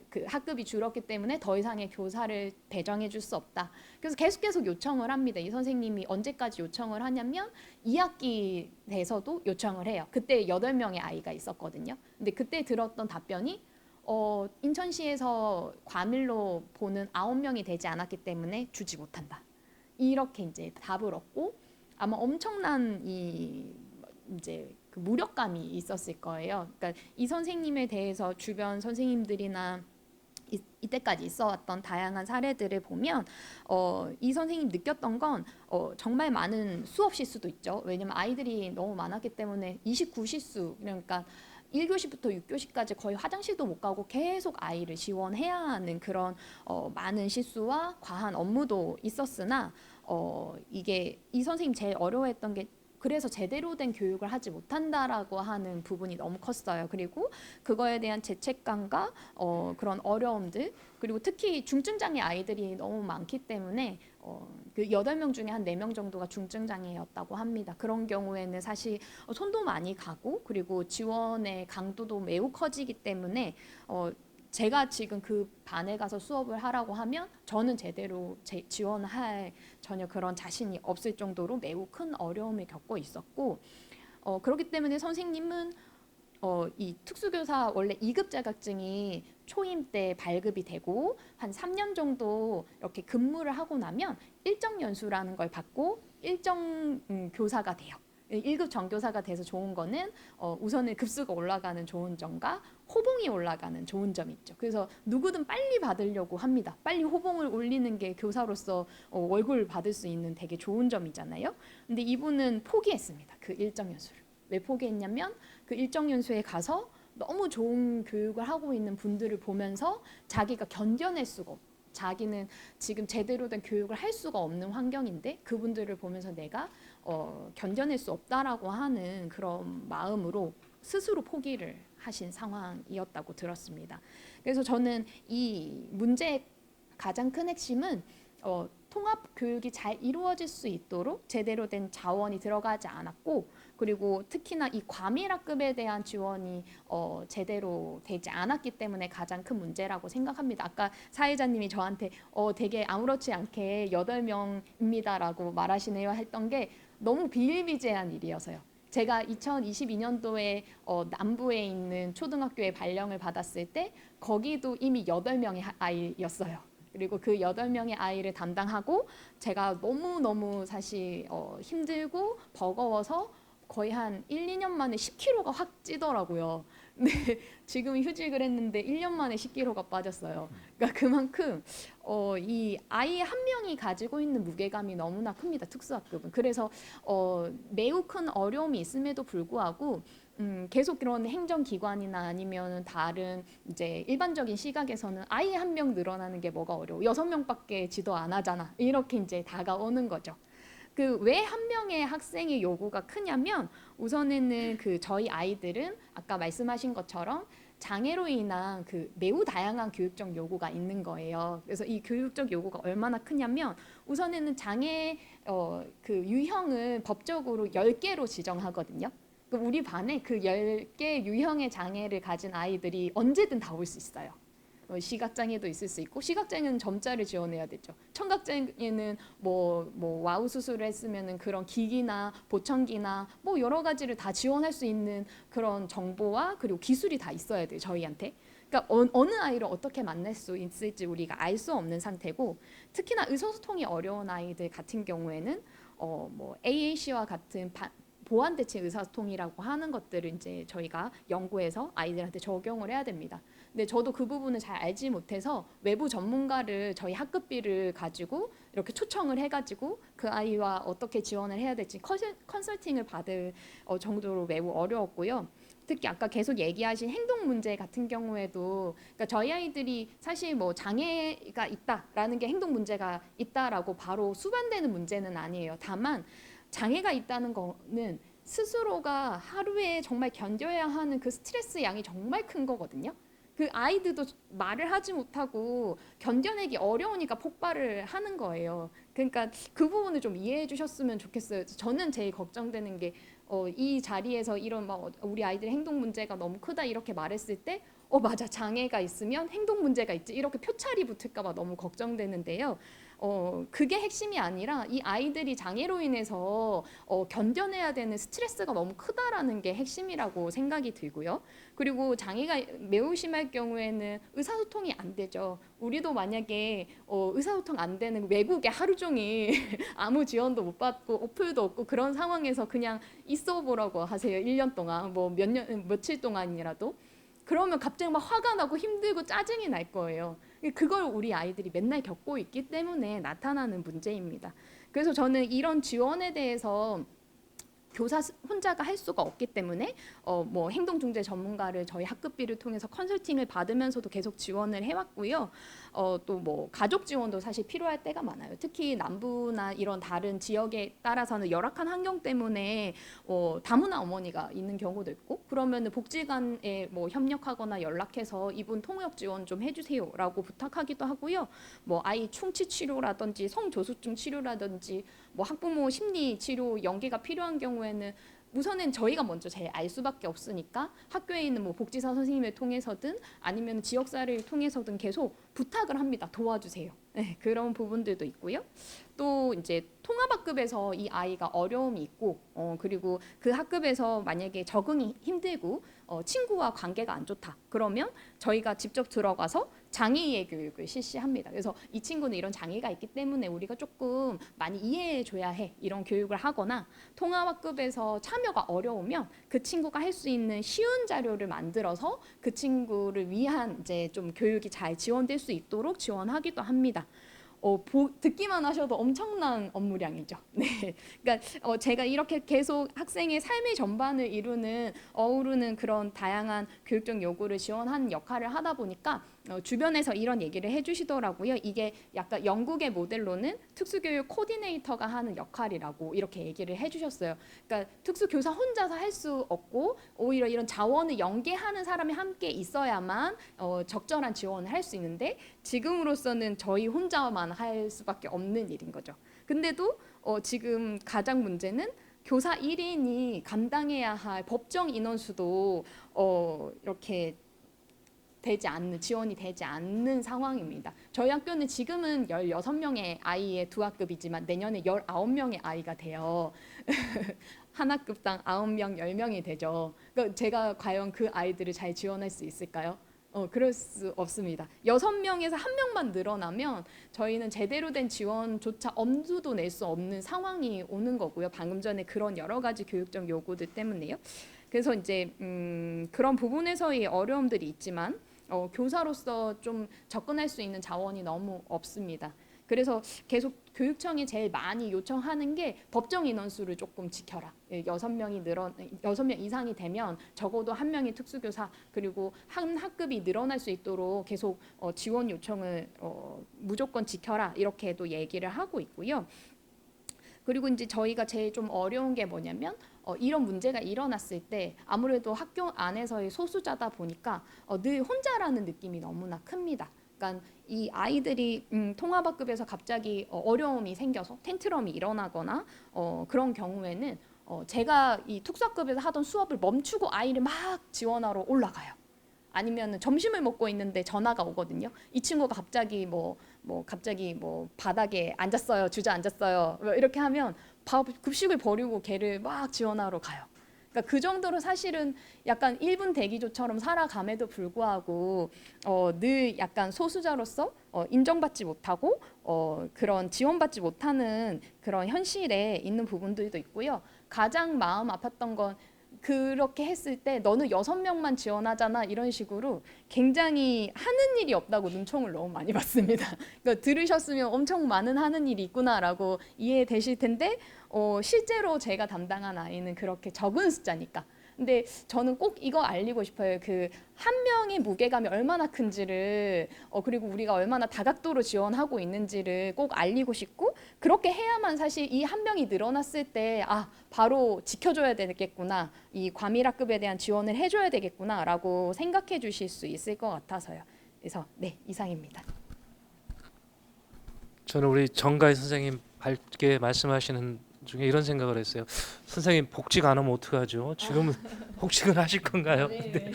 그 학급이 줄었기 때문에 더 이상의 교사를 배정해 줄 수 없다. 그래서 계속 요청을 합니다. 이 선생님이 언제까지 요청을 하냐면 2학기 돼서도 요청을 해요. 그때 8명의 아이가 있었거든요. 근데 그때 들었던 답변이 인천시에서 과밀로 보는 9명이 되지 않았기 때문에 주지 못한다. 이렇게 이제 답을 얻고 아마 엄청난 이제 그 무력감이 있었을 거예요. 그러니까 이 선생님에 대해서 주변 선생님들이나 이때까지 있어왔던 다양한 사례들을 보면 이 선생님 느꼈던 건 정말 많은 수업 실수도 있죠. 왜냐면 아이들이 너무 많았기 때문에 29실수 그러니까 1교시부터 6교시까지 거의 화장실도 못 가고 계속 아이를 지원해야 하는 그런 많은 실수와 과한 업무도 있었으나 이게 이 선생님 제일 어려워했던 게 그래서 제대로 된 교육을 하지 못한다라고 하는 부분이 너무 컸어요. 그리고 그거에 대한 죄책감과 그런 어려움들 그리고 특히 중증장애 아이들이 너무 많기 때문에 그 8명 중에 한 4명 정도가 중증장애였다고 합니다. 그런 경우에는 사실 손도 많이 가고 그리고 지원의 강도도 매우 커지기 때문에 제가 지금 그 반에 가서 수업을 하라고 하면 저는 제대로 지원할 전혀 그런 자신이 없을 정도로 매우 큰 어려움을 겪고 있었고 그렇기 때문에 선생님은 이 특수교사 원래 2급 자격증이 초임 때 발급이 되고 한 3년 정도 이렇게 근무를 하고 나면 일정 연수라는 걸 받고 일정 교사가 돼요. 1급 정교사가 돼서 좋은 거는 우선은 급수가 올라가는 좋은 점과 호봉이 올라가는 좋은 점이 있죠. 그래서 누구든 빨리 받으려고 합니다. 빨리 호봉을 올리는 게 교사로서 월급을 받을 수 있는 되게 좋은 점이잖아요. 근데 이분은 포기했습니다. 그 일정 연수를. 왜 포기했냐면 그 일정 연수에 가서 너무 좋은 교육을 하고 있는 분들을 보면서 자기가 견뎌낼 수가 없고 자기는 지금 제대로 된 교육을 할 수가 없는 환경인데 그분들을 보면서 내가 견뎌낼 수 없다라고 하는 그런 마음으로 스스로 포기를 하신 상황이었다고 들었습니다. 그래서 저는 이 문제의 가장 큰 핵심은 통합 교육이 잘 이루어질 수 있도록 제대로 된 자원이 들어가지 않았고 그리고 특히나 이 과밀학급에 대한 지원이 제대로 되지 않았기 때문에 가장 큰 문제라고 생각합니다. 아까 사회자님이 저한테 되게 아무렇지 않게 8명입니다라고 말하시네요 했던 게 너무 비일비재한 일이어서요. 제가 2022년도에 남부에 있는 초등학교에 발령을 받았을 때 거기도 이미 8명의 아이였어요. 그리고 그 8명의 아이를 담당하고 제가 너무너무 사실 힘들고 버거워서 거의 한 1, 2년 만에 10kg가 확 찌더라고요. 근데 지금 휴직을 했는데 1년 만에 10kg가 빠졌어요. 그러니까 그만큼 이 아이 한 명이 가지고 있는 무게감이 너무나 큽니다. 특수학급은. 그래서 매우 큰 어려움이 있음에도 불구하고 계속 그런 행정기관이나 아니면 다른 이제 일반적인 시각에서는 아이 한 명 늘어나는 게 뭐가 어려워? 6명밖에 지도 안 하잖아. 이렇게 이제 다가오는 거죠. 그 왜 한 명의 학생의 요구가 크냐면 우선에는 그 저희 아이들은 아까 말씀하신 것처럼 장애로 인한 그 매우 다양한 교육적 요구가 있는 거예요. 그래서 이 교육적 요구가 얼마나 크냐면 우선에는 장애 그 유형을 법적으로 10개로 지정하거든요. 우리 반에 그 10개 유형의 장애를 가진 아이들이 언제든 다 올 수 있어요. 시각장애도 있을 수 있고 시각장애는 점자를 지원해야 되죠. 청각장애는 뭐 와우 수술을 했으면은 그런 기기나 보청기나 뭐 여러 가지를 다 지원할 수 있는 그런 정보와 그리고 기술이 다 있어야 돼요. 저희한테. 그러니까 어느 아이를 어떻게 만날 수 있을지 우리가 알 수 없는 상태고 특히나 의사소통이 어려운 아이들 같은 경우에는 뭐 AAC와 같은 보완 대체 의사소통이라고 하는 것들을 이제 저희가 연구해서 아이들한테 적용을 해야 됩니다. 근데 저도 그 부분을 잘 알지 못해서 외부 전문가를 저희 학급비를 가지고 이렇게 초청을 해가지고 그 아이와 어떻게 지원을 해야 될지 컨설팅을 받을 정도로 매우 어려웠고요. 특히 아까 계속 얘기하신 행동 문제 같은 경우에도 그러니까 저희 아이들이 사실 뭐 장애가 있다라는 게 행동 문제가 있다라고 바로 수반되는 문제는 아니에요. 다만 장애가 있다는 거는 스스로가 하루에 정말 견뎌야 하는 그 스트레스 양이 정말 큰 거거든요. 그 아이들도 말을 하지 못하고 견뎌내기 어려우니까 폭발을 하는 거예요. 그러니까 그 부분을 좀 이해해 주셨으면 좋겠어요. 저는 제일 걱정되는 게 이 자리에서 이런 막 우리 아이들의 행동 문제가 너무 크다 이렇게 말했을 때 맞아 장애가 있으면 행동 문제가 있지 이렇게 표찰이 붙을까 봐 너무 걱정되는데요. 그게 핵심이 아니라 이 아이들이 장애로 인해서 견뎌내야 되는 스트레스가 너무 크다라는 게 핵심이라고 생각이 들고요. 그리고 장애가 매우 심할 경우에는 의사소통이 안 되죠. 우리도 만약에 의사소통 안 되는 외국에 하루 종일 아무 지원도 못 받고 어플도 없고 그런 상황에서 그냥 있어 보라고 하세요. 1년 동안 뭐 며칠 동안이라도 그러면 갑자기 막 화가 나고 힘들고 짜증이 날 거예요. 그걸 우리 아이들이 맨날 겪고 있기 때문에 나타나는 문제입니다. 그래서 저는 이런 지원에 대해서 교사 혼자가 할 수가 없기 때문에 뭐 행동중재 전문가를 저희 학급비를 통해서 컨설팅을 받으면서도 계속 지원을 해왔고요. 또 뭐 가족 지원도 사실 필요할 때가 많아요. 특히 남부나 이런 다른 지역에 따라서는 열악한 환경 때문에 다문화 어머니가 있는 경우도 있고 그러면은 복지관에 뭐 협력하거나 연락해서 이분 통역 지원 좀 해주세요라고 부탁하기도 하고요. 뭐 아이 충치 치료라든지 성조숙증 치료라든지 뭐 학부모 심리 치료 연계가 필요한 경우에는 우선은 저희가 먼저 제일 알 수밖에 없으니까 학교에 있는 뭐 복지사 선생님을 통해서든 아니면 지역사를 통해서든 계속 부탁을 합니다. 도와주세요. 네, 그런 부분들도 있고요. 또 이제 통합학급에서 이 아이가 어려움이 있고 그리고 그 학급에서 만약에 적응이 힘들고 친구와 관계가 안 좋다. 그러면 저희가 직접 들어가서 장애이해 교육을 실시합니다. 그래서 이 친구는 이런 장애가 있기 때문에 우리가 조금 많이 이해해 줘야 해. 이런 교육을 하거나 통합학급에서 참여가 어려우면 그 친구가 할 수 있는 쉬운 자료를 만들어서 그 친구를 위한 이제 좀 교육이 잘 지원될 수 있도록 지원하기도 합니다. 듣기만 하셔도 엄청난 업무량이죠. 네, 그러니까 제가 이렇게 계속 학생의 삶의 전반을 어우르는 그런 다양한 교육적 요구를 지원하는 역할을 하다 보니까 주변에서 이런 얘기를 해주시더라고요. 이게 약간 영국의 모델로는 특수교육 코디네이터가 하는 역할이라고 이렇게 얘기를 해주셨어요. 그러니까 특수교사 혼자서 할 수 없고 오히려 이런 자원을 연계하는 사람이 함께 있어야만 적절한 지원을 할 수 있는데 지금으로서는 저희 혼자만 할 수밖에 없는 일인 거죠. 근데도 지금 가장 문제는 교사 1인이 감당해야 할 법정 인원수도 이렇게 지원이 되지 않는 상황입니다. 저희 학교는 지금은 16명의 아이의 두 학급이지만 내년에 19명의 아이가 돼요. 한 학급당 9명, 10명이 되죠. 그러니까 제가 과연 그 아이들을 잘 지원할 수 있을까요? 그럴 수 없습니다. 6명에서 1명만 늘어나면 저희는 제대로 된 지원조차 엄두도 낼 수 없는 상황이 오는 거고요. 방금 전에 그런 여러 가지 교육적 요구들 때문에요. 그래서 이제 그런 부분에서의 어려움들이 있지만 교사로서 좀 접근할 수 있는 자원이 너무 없습니다. 그래서 계속 교육청이 제일 많이 요청하는 게 법정 인원수를 조금 지켜라. 6명 이상이 되면 적어도 1명의 특수교사 그리고 한 학급이 늘어날 수 있도록 계속 지원 요청을 무조건 지켜라 이렇게도 얘기를 하고 있고요. 그리고 이제 저희가 제일 좀 어려운 게 뭐냐면 이런 문제가 일어났을 때 아무래도 학교 안에서의 소수자다 보니까 늘 혼자라는 느낌이 너무나 큽니다. 그러니까 이 아이들이 통합학급에서 갑자기 어려움이 생겨서 텐트럼이 일어나거나 그런 경우에는 제가 이 특수학급에서 하던 수업을 멈추고 아이를 막 지원하러 올라가요. 아니면 점심을 먹고 있는데 전화가 오거든요. 이 친구가 갑자기 갑자기 바닥에 앉았어요, 주저앉았어요. 이렇게 하면 급식을 버리고 걔를 막 지원하러 가요. 그러니까 그 정도로 사실은 약간 1분 대기조처럼 살아감에도 불구하고 늘 약간 소수자로서 인정받지 못하고 그런 지원받지 못하는 그런 현실에 있는 부분들도 있고요. 가장 마음 아팠던 건 그렇게 했을 때 너는 6명만 지원하잖아 이런 식으로 굉장히 하는 일이 없다고 눈총을 너무 많이 받습니다. 그러니까 들으셨으면 엄청 많은 하는 일이 있구나라고 이해되실 텐데 실제로 제가 담당한 아이는 그렇게 적은 숫자니까. 근데 저는 꼭 이거 알리고 싶어요. 그 한 명의 무게감이 얼마나 큰지를 그리고 우리가 얼마나 다각도로 지원하고 있는지를 꼭 알리고 싶고 그렇게 해야만 사실 이 한 명이 늘어났을 때 바로 지켜줘야 되겠구나. 이 과밀학급에 대한 지원을 해줘야 되겠구나라고 생각해 주실 수 있을 것 같아서요. 그래서 네, 이상입니다. 저는 우리 정가희 선생님 밝게 말씀하시는 중에 이런 생각을 했어요. 선생님 복직 안 하면 어떡하죠? 지금은 복직을 하실 건가요? 근데,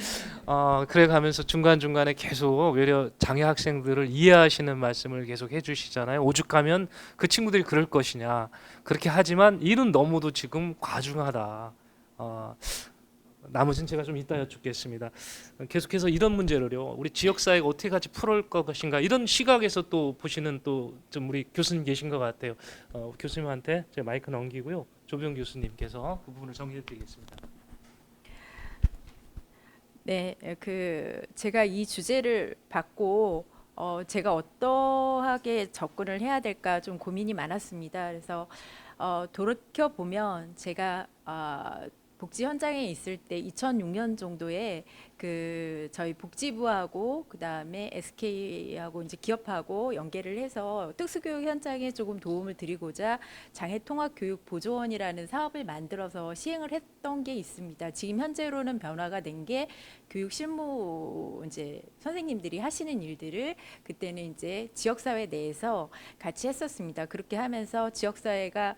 그래 가면서 중간중간에 계속 오히려 장애 학생들을 이해하시는 말씀을 계속 해주시잖아요. 오죽하면 그 친구들이 그럴 것이냐. 그렇게 하지만 일은 너무도 지금 과중하다. 나머지는 제가 좀 이따 여쭙겠습니다. 계속해서 이런 문제를요. 우리 지역사회가 어떻게 같이 풀을 것인가 이런 시각에서 또 보시는 또 좀 우리 교수님 계신 것 같아요. 교수님한테 제가 마이크 넘기고요. 조병 교수님께서 그 부분을 정리해드리겠습니다. 네, 제가 이 주제를 받고 제가 어떠하게 접근을 해야 될까 좀 고민이 많았습니다. 그래서 돌이켜 보면 제가 복지 현장에 있을 때 2006년 정도에 저희 복지부하고 그다음에 SK하고 이제 기업하고 연계를 해서 특수교육 현장에 조금 도움을 드리고자 장애통합교육보조원이라는 사업을 만들어서 시행을 했던 게 있습니다. 지금 현재로는 변화가 된 게 교육 실무 이제 선생님들이 하시는 일들을 그때는 이제 지역사회 내에서 같이 했었습니다. 그렇게 하면서 지역사회가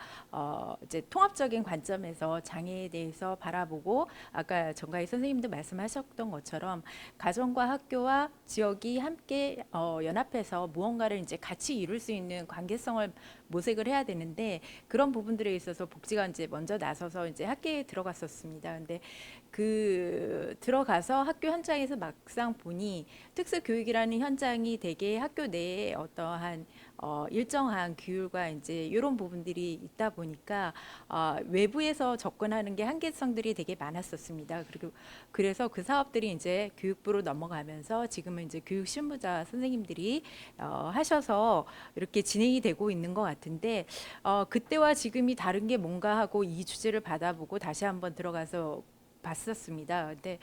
이제 통합적인 관점에서 장애에 대해서 바라보고 아까 정가희 선생님도 말씀하셨던 것처럼 가정과 학교와 지역이 함께 연합해서 무언가를 이제 같이 이룰 수 있는 관계성을 모색을 해야 되는데 그런 부분들에 있어서 복지가 이제 먼저 나서서 이제 학교에 들어갔었습니다. 근데 들어가서 학교 현장에서 막상 보니 특수교육이라는 현장이 되게 학교 내에 어떠한 일정한 규율과 이제 이런 부분들이 있다 보니까 외부에서 접근하는 게 한계성들이 되게 많았었습니다. 그래서 그 사업들이 이제 교육부로 넘어가면서 지금은 이제 교육 실무자 선생님들이 하셔서 이렇게 진행이 되고 있는 것 같은데 그때와 지금이 다른 게 뭔가 하고 이 주제를 받아보고 다시 한번 들어가서 봤었습니다. 근데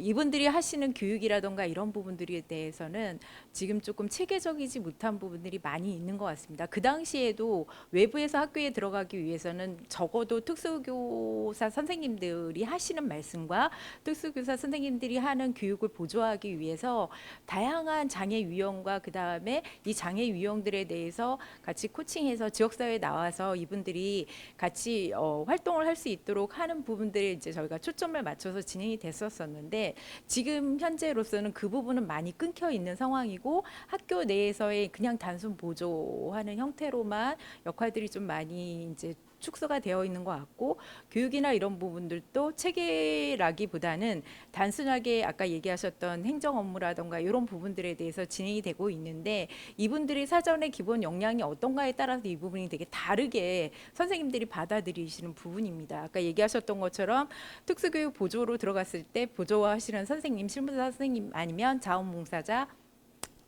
이분들이 하시는 교육이라던가 이런 부분들에 대해서는 지금 조금 체계적이지 못한 부분들이 많이 있는 것 같습니다. 그 당시에도 외부에서 학교에 들어가기 위해서는 적어도 특수교사 선생님들이 하시는 말씀과 특수교사 선생님들이 하는 교육을 보조하기 위해서 다양한 장애 유형과 그 다음에 이 장애 유형들에 대해서 같이 코칭해서 지역사회에 나와서 이분들이 같이 활동을 할 수 있도록 하는 부분들에 이제 저희가 초점을 맞춰서 진행이 됐었었는데 지금 현재로서는 그 부분은 많이 끊겨 있는 상황이고 학교 내에서의 그냥 단순 보조하는 형태로만 역할들이 좀 많이 이제 축소가 되어 있는 것 같고 교육이나 이런 부분들도 체계라기보다는 단순하게 아까 얘기하셨던 행정 업무라던가 이런 부분들에 대해서 진행이 되고 있는데 이분들이 사전에 기본 역량이 어떤가에 따라서 이 부분이 되게 다르게 선생님들이 받아들이시는 부분입니다. 아까 얘기하셨던 것처럼 특수교육 보조로 들어갔을 때 보조하시는 선생님, 실무자 선생님 아니면 자원봉사자,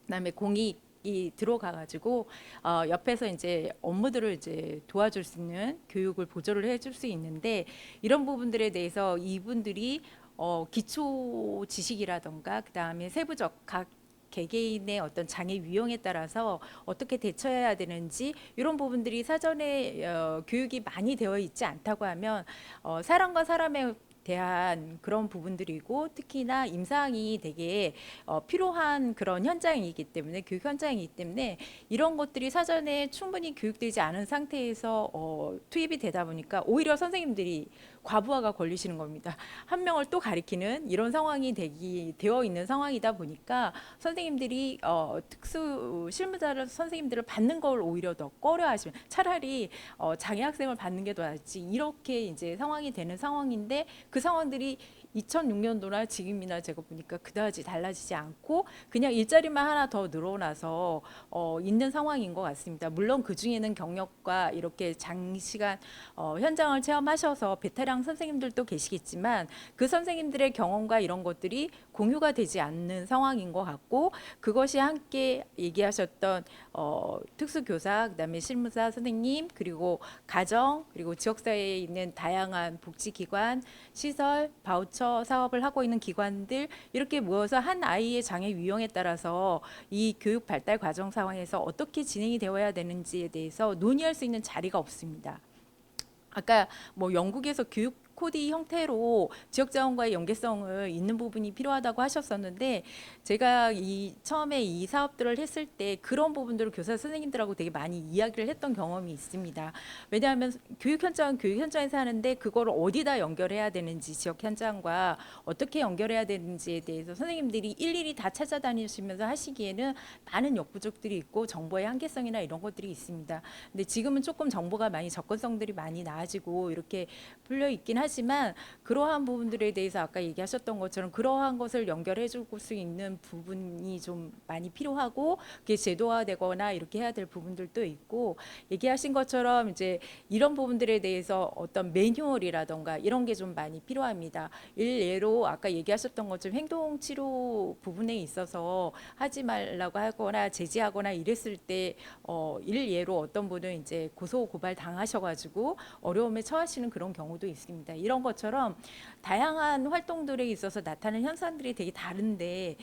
그다음에 공익 이 들어가가지고 옆에서 이제 업무들을 이제 도와줄 수 있는 교육을 보조를 해줄 수 있는데 이런 부분들에 대해서 이분들이 기초 지식이라던가 그 다음에 세부적 각 개개인의 어떤 장애 유형에 따라서 어떻게 대처해야 되는지 이런 부분들이 사전에 교육이 많이 되어 있지 않다고 하면 사람과 사람의 대한 그런 부분들이고 특히나 임상이 되게 필요한 그런 현장이기 때문에 교육 현장이기 때문에 이런 것들이 사전에 충분히 교육되지 않은 상태에서 투입이 되다 보니까 오히려 선생님들이 과부하가 걸리시는 겁니다. 한 명을 또 가리키는 이런 상황이 되어 있는 상황이다 보니까 선생님들이 특수 실무자를 선생님들을 받는 걸 오히려 더 꺼려하시면 차라리 장애 학생을 받는 게 더 낫지 이렇게 이제 상황이 되는 상황인데 그 상황들이 2006년도나 지금이나 제가 보니까 그다지 달라지지 않고 그냥 일자리만 하나 더 늘어나서 있는 상황인 것 같습니다. 물론 그 중에는 경력과 이렇게 장시간 현장을 체험하셔서 베테랑 선생님들도 계시겠지만 그 선생님들의 경험과 이런 것들이 공유가 되지 않는 상황인 것 같고 그것이 함께 얘기하셨던 특수교사, 그다음에 실무사 선생님, 그리고 가정, 그리고 지역사회에 있는 다양한 복지기관, 시설, 바우처 사업을 하고 있는 기관들 이렇게 모여서 한 아이의 장애 유형에 따라서 이 교육 발달 과정 상황에서 어떻게 진행이 되어야 되는지에 대해서 논의할 수 있는 자리가 없습니다. 아까 뭐 영국에서 교육 코디 형태로 지역 자원과의 연계성을 잇는 부분이 필요하다고 하셨었는데 제가 처음에 이 사업들을 했을 때 그런 부분들을 교사 선생님들하고 되게 많이 이야기를 했던 경험이 있습니다. 왜냐하면 교육 현장에서 하는데 그걸 어디다 연결해야 되는지 지역 현장과 어떻게 연결해야 되는지에 대해서 선생님들이 일일이 다 찾아다니시면서 하시기에는 많은 역부족들이 있고 정보의 한계성이나 이런 것들이 있습니다. 근데 지금은 조금 정보가 많이 접근성들이 많이 나아지고 이렇게 풀려 있긴 하지만 그러한 부분들에 대해서 아까 얘기하셨던 것처럼 그러한 것을 연결해 줄 수 있는 부분이 좀 많이 필요하고 그게 제도화되거나 이렇게 해야 될 부분들도 있고 얘기하신 것처럼 이제 이런 부분들에 대해서 어떤 매뉴얼이라던가 이런 게 좀 많이 필요합니다. 일례로 아까 얘기하셨던 것처럼 행동치료 부분에 있어서 하지 말라고 하거나 제지하거나 이랬을 때 일례로 어떤 분은 이제 고소 고발 당하셔가지고 어려움에 처하시는 그런 경우도 있습니다. 이런 것처럼 다양한 활동들에 있어서 나타나는 현상들이 되게 다른데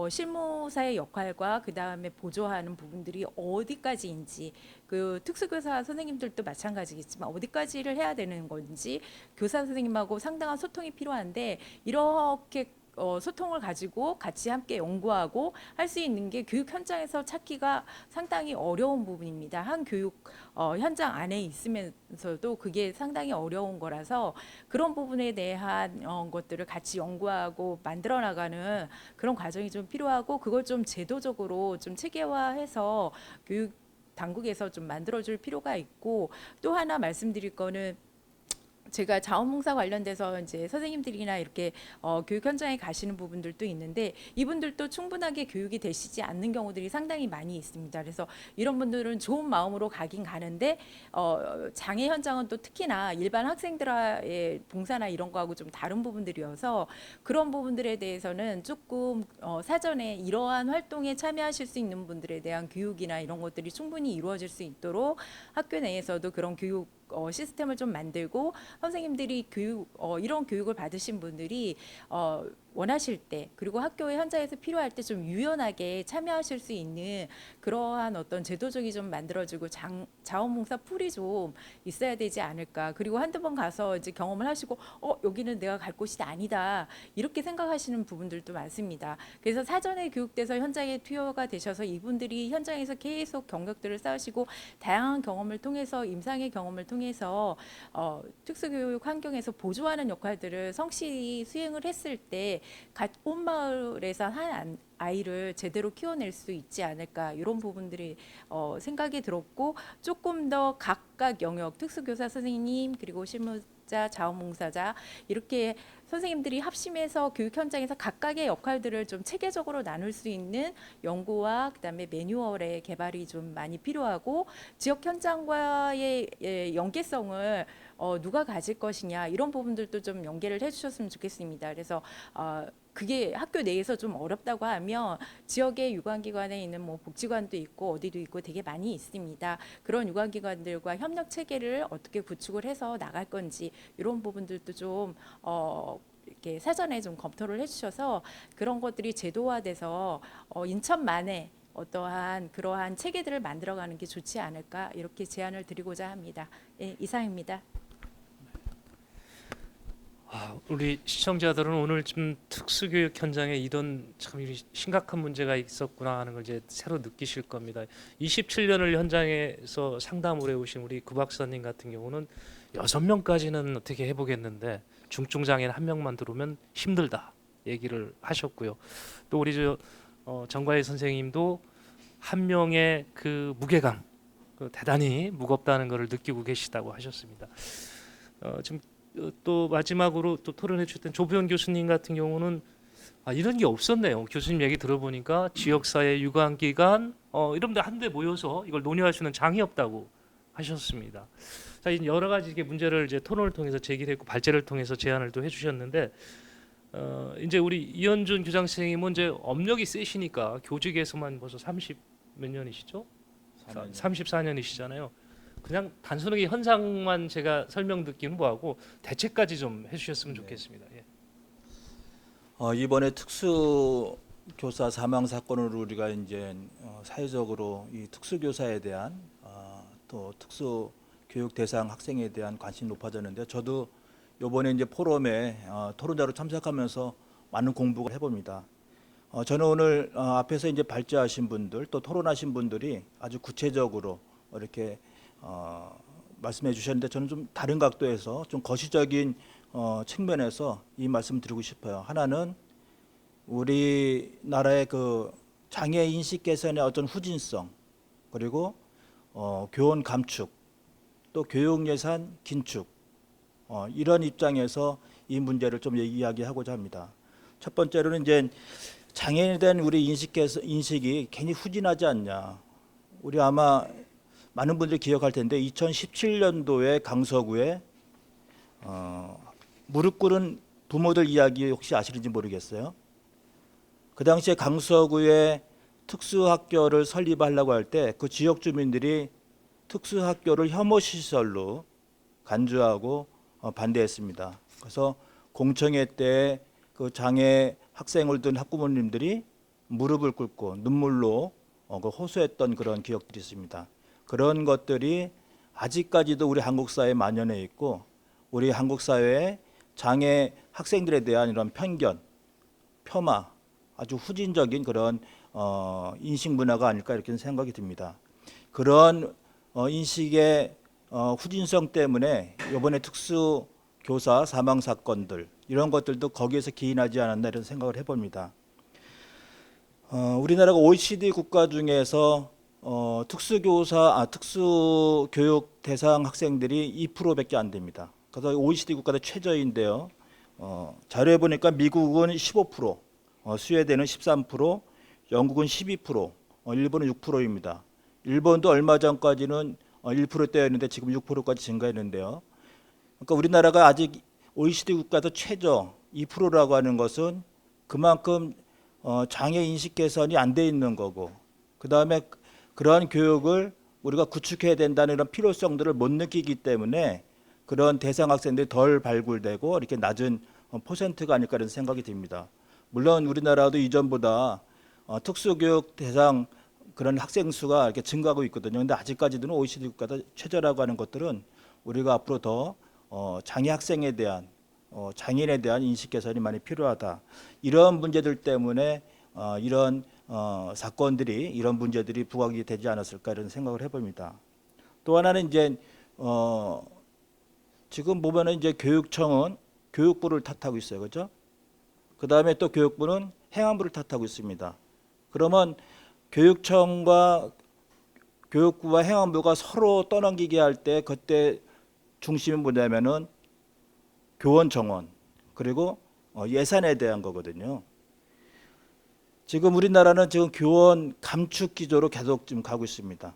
실무사의 역할과 그 다음에 보조하는 부분들이 어디까지인지 그 특수교사 선생님들도 마찬가지겠지만 어디까지를 해야 되는 건지 교사 선생님하고 상당한 소통이 필요한데 이렇게 소통을 가지고 같이 함께 연구하고 할 수 있는 게 교육 현장에서 찾기가 상당히 어려운 부분입니다. 한 교육 현장 안에 있으면서도 그게 상당히 어려운 거라서 그런 부분에 대한 것들을 같이 연구하고 만들어 나가는 그런 과정이 좀 필요하고 그걸 좀 제도적으로 좀 체계화해서 교육 당국에서 좀 만들어줄 필요가 있고 또 하나 말씀드릴 거는 제가 자원봉사 관련돼서 이제 선생님들이나 이렇게 교육 현장에 가시는 부분들도 있는데 이분들도 충분하게 교육이 되시지 않는 경우들이 상당히 많이 있습니다. 그래서 이런 분들은 좋은 마음으로 가긴 가는데 장애 현장은 또 특히나 일반 학생들의 봉사나 이런 거하고 좀 다른 부분들이어서 그런 부분들에 대해서는 조금 사전에 이러한 활동에 참여하실 수 있는 분들에 대한 교육이나 이런 것들이 충분히 이루어질 수 있도록 학교 내에서도 그런 교육 시스템을 좀 만들고 선생님들이 이런 교육을 받으신 분들이 원하실 때 그리고 학교의 현장에서 필요할 때 좀 유연하게 참여하실 수 있는 그러한 어떤 제도적이 좀 만들어지고 자원봉사 풀이 좀 있어야 되지 않을까. 그리고 한두 번 가서 이제 경험을 하시고 여기는 내가 갈 곳이 아니다 이렇게 생각하시는 부분들도 많습니다. 그래서 사전에 교육돼서 현장에 투여가 되셔서 이분들이 현장에서 계속 경력들을 쌓으시고 다양한 경험을 통해서 임상의 경험을 통해서 특수교육 환경에서 보조하는 역할들을 성실히 수행을 했을 때 온 마을에서 한 아이를 제대로 키워낼 수 있지 않을까 이런 부분들이 생각이 들었고 조금 더 각각 영역 특수교사 선생님 그리고 실무자 자원봉사자 이렇게 선생님들이 합심해서 교육 현장에서 각각의 역할들을 좀 체계적으로 나눌 수 있는 연구와 그다음에 매뉴얼의 개발이 좀 많이 필요하고 지역 현장과의 연계성을 누가 가질 것이냐 이런 부분들도 좀 연계를 해주셨으면 좋겠습니다. 그래서 그게 학교 내에서 좀 어렵다고 하면 지역의 유관기관에 있는 뭐 복지관도 있고 어디도 있고 되게 많이 있습니다. 그런 유관기관들과 협력 체계를 어떻게 구축을 해서 나갈 건지 이런 부분들도 좀 이렇게 사전에 좀 검토를 해주셔서 그런 것들이 제도화돼서 인천만의 어떠한 그러한 체계들을 만들어가는 게 좋지 않을까 이렇게 제안을 드리고자 합니다. 예, 이상입니다. 우리 시청자들은 오늘 좀 특수교육 현장에 이런 참 심각한 문제가 있었구나 하는 걸 이제 새로 느끼실 겁니다. 27년을 현장에서 상담을 해오신 우리 구 박사님 같은 경우는 6명까지는 어떻게 해보겠는데 중증 장애인 1명만 들어오면 힘들다 얘기를 하셨고요. 또 우리 정과일 선생님도 1명의 그 무게감 대단히 무겁다는 것을 느끼고 계시다고 하셨습니다. 지금 또 마지막으로 또 토론해 주셨던 조병 교수님 같은 경우는 이런 게 없었네요. 교수님 얘기 들어보니까 지역사회 유관기관 이런 데 한데 모여서 이걸 논의할 수 있는 장이 없다고 하셨습니다. 자, 이 여러 가지 이게 문제를 이제 토론을 통해서 제기를 했고 발제를 통해서 제안을 또 해주셨는데 이제 우리 이현준 교장 선생님은 이제 업력이 세시니까 교직에서만 벌써 30 몇 년이시죠? 34년이시잖아요. 그냥 단순하게 현상만 제가 설명 듣기는 뭐하고 대책까지 좀 해주셨으면 좋겠습니다. 예. 이번에 특수교사 사망 사건으로 우리가 이제 사회적으로 이 특수교사에 대한 또 특수교육 대상 학생에 대한 관심이 높아졌는데 저도 이번에 이제 포럼에 토론자로 참석하면서 많은 공부를 해봅니다. 저는 오늘 앞에서 이제 발제하신 분들 또 토론하신 분들이 아주 구체적으로 이렇게 말씀해 주셨는데 저는 좀 다른 각도에서 좀 거시적인 측면에서 이 말씀 드리고 싶어요. 하나는 우리나라의 그 장애 인식 개선의 어떤 후진성 그리고 교원 감축 또 교육 예산 긴축 이런 입장에서 이 문제를 좀 이야기하고자 합니다. 첫 번째로는 이제 장애인에 대한 우리 인식이 괜히 후진하지 않냐. 우리 아마 많은 분들이 기억할 텐데 2017년도에 강서구에 무릎 꿇은 부모들 이야기 혹시 아시는지 모르겠어요. 그 당시에 강서구에 특수학교를 설립하려고 할 때 그 지역 주민들이 특수학교를 혐오시설로 간주하고 반대했습니다. 그래서 공청회 때 그 장애 학생을 둔 학부모님들이 무릎을 꿇고 눈물로 호소했던 그런 기억들이 있습니다. 그런 것들이 아직까지도 우리 한국 사회에 만연해 있고 우리 한국 사회에 장애 학생들에 대한 이런 편견, 폄하, 아주 후진적인 그런 인식 문화가 아닐까 이렇게 생각이 듭니다. 그런 인식의 후진성 때문에 이번에 특수교사 사망 사건들 이런 것들도 거기에서 기인하지 않았나 이런 생각을 해봅니다. 우리나라가 OECD 국가 중에서 특수교육 대상 학생들이 2%밖에 안 됩니다. 그래서 OECD 국가의 최저인데요. 자료에 보니까 미국은 15%, 스웨덴은 13%, 영국은 12%, 일본은 6%입니다. 일본도 얼마 전까지는 1%대였는데 지금 6%까지 증가했는데요. 그러니까 우리나라가 아직 OECD 국가에서 최저 2%라고 하는 것은 그만큼 장애 인식 개선이 안 돼 있는 거고 그다음에 그러한 교육을 우리가 구축해야 된다는 이런 필요성들을 못 느끼기 때문에 그런 대상 학생들이 덜 발굴되고 이렇게 낮은 퍼센트가 아닐까 이런 생각이 듭니다. 물론 우리나라도 이전보다 특수교육 대상 그런 학생 수가 이렇게 증가하고 있거든요. 근데 아직까지는 OECD 국가다 최저라고 하는 것들은 우리가 앞으로 더 장애 학생에 대한 장애인에 대한 인식 개선이 많이 필요하다. 이런 문제들 때문에 이런 사건들이 이런 문제들이 부각이 되지 않았을까 이런 생각을 해봅니다. 또 하나는 이제 지금 보면은 이제 교육청은 교육부를 탓하고 있어요, 그렇죠? 그 다음에 또 교육부는 행안부를 탓하고 있습니다. 그러면 교육청과 교육부와 행안부가 서로 떠넘기게 할 때 그때 중심이 뭐냐면은 교원 정원 그리고 예산에 대한 거거든요. 지금 우리나라는 지금 교원 감축 기조로 계속 지금 가고 있습니다.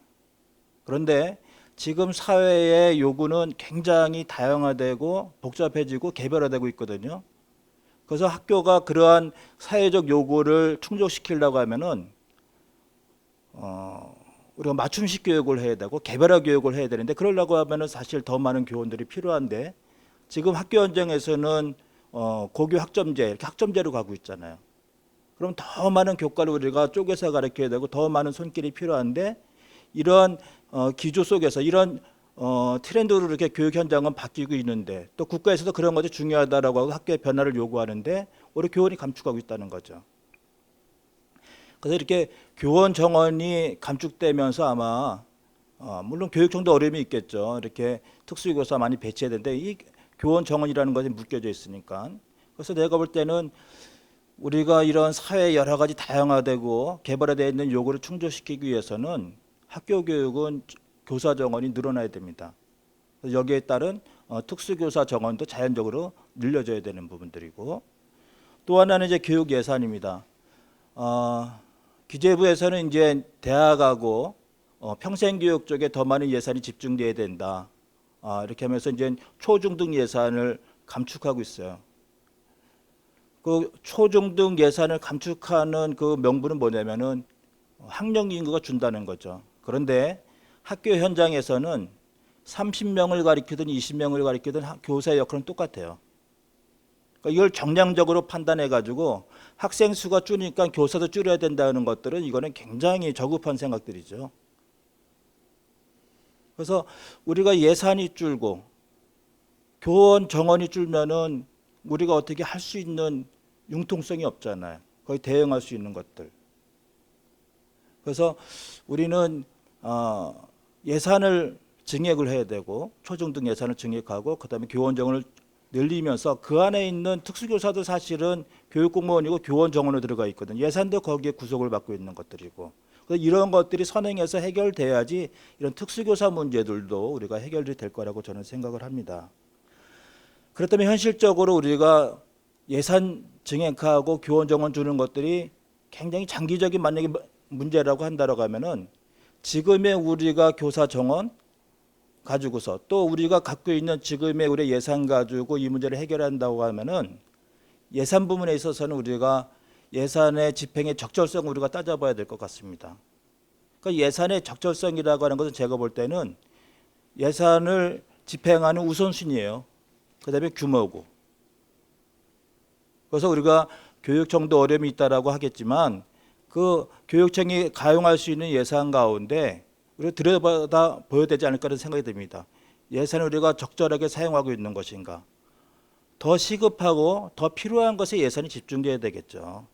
그런데 지금 사회의 요구는 굉장히 다양화되고 복잡해지고 개별화되고 있거든요. 그래서 학교가 그러한 사회적 요구를 충족시키려고 하면은 우리가 맞춤식 교육을 해야 되고 개별화 교육을 해야 되는데 그러려고 하면은 사실 더 많은 교원들이 필요한데 지금 학교 현장에서는 고교 학점제 이렇게 학점제로 가고 있잖아요. 그럼 더 많은 교과를 우리가 쪼개서 가르쳐야 되고 더 많은 손길이 필요한데 이러한 기조 속에서 이런 트렌드로 이렇게 교육 현장은 바뀌고 있는데 또 국가에서도 그런 것이 중요하다라고 하고 학교의 변화를 요구하는데 우리 교원이 감축하고 있다는 거죠. 그래서 이렇게 교원 정원이 감축되면서 아마 물론 교육청도 어려움이 있겠죠. 이렇게 특수교사 많이 배치해야 되는데 이 교원 정원이라는 것이 묶여져 있으니까. 그래서 내가 볼 때는 우리가 이런 사회 여러 가지 다양화되고 개발화되어 있는 요구를 충족시키기 위해서는 학교 교육은 교사 정원이 늘어나야 됩니다. 그래서 여기에 따른 특수교사 정원도 자연적으로 늘려져야 되는 부분들이고, 또 하나는 이제 교육 예산입니다. 기재부에서는 이제 대학하고 평생교육 쪽에 더 많은 예산이 집중돼야 된다. 이렇게 하면서 이제 초중등 예산을 감축하고 있어요. 그 초중등 예산을 감축하는 그 명분은 뭐냐면은 학령 인구가 준다는 거죠. 그런데 학교 현장에서는 30명을 가리키든 20명을 가리키든 교사의 역할은 똑같아요. 그러니까 이걸 정량적으로 판단해 가지고 학생 수가 줄으니까 교사도 줄여야 된다는 것들은 이거는 굉장히 저급한 생각들이죠. 그래서 우리가 예산이 줄고 교원 정원이 줄면은 우리가 어떻게 할 수 있는 융통성이 없잖아요. 거의 대응할 수 있는 것들. 그래서 우리는 예산을 증액을 해야 되고 초중등 예산을 증액하고 그다음에 교원 정원을 늘리면서 그 안에 있는 특수교사도 사실은 교육공무원이고 교원 정원으로 들어가 있거든요. 예산도 거기에 구속을 받고 있는 것들이고, 그래서 이런 것들이 선행해서 해결돼야지 이런 특수교사 문제들도 우리가 해결이 될 거라고 저는 생각을 합니다. 그렇다면 현실적으로 우리가 예산 증액하고 교원 정원 주는 것들이 굉장히 장기적인 만약에 문제라고 한다고 하면은 지금의 우리가 교사 정원 가지고서 또 우리가 갖고 있는 지금의 우리 예산 가지고 이 문제를 해결한다고 하면은 예산 부분에 있어서는 우리가 예산의 집행의 적절성을 우리가 따져봐야 될 것 같습니다. 그러니까 예산의 적절성이라고 하는 것은 제가 볼 때는 예산을 집행하는 우선순위예요. 그다음에 규모고. 그래서 우리가 교육청도 어려움이 있다라고 하겠지만 그 교육청이 가용할 수 있는 예산 가운데 우리가 들여다 보여야 되지 않을까라는 생각이 듭니다. 예산을 우리가 적절하게 사용하고 있는 것인가. 더 시급하고 더 필요한 것에 예산이 집중돼야 되겠죠.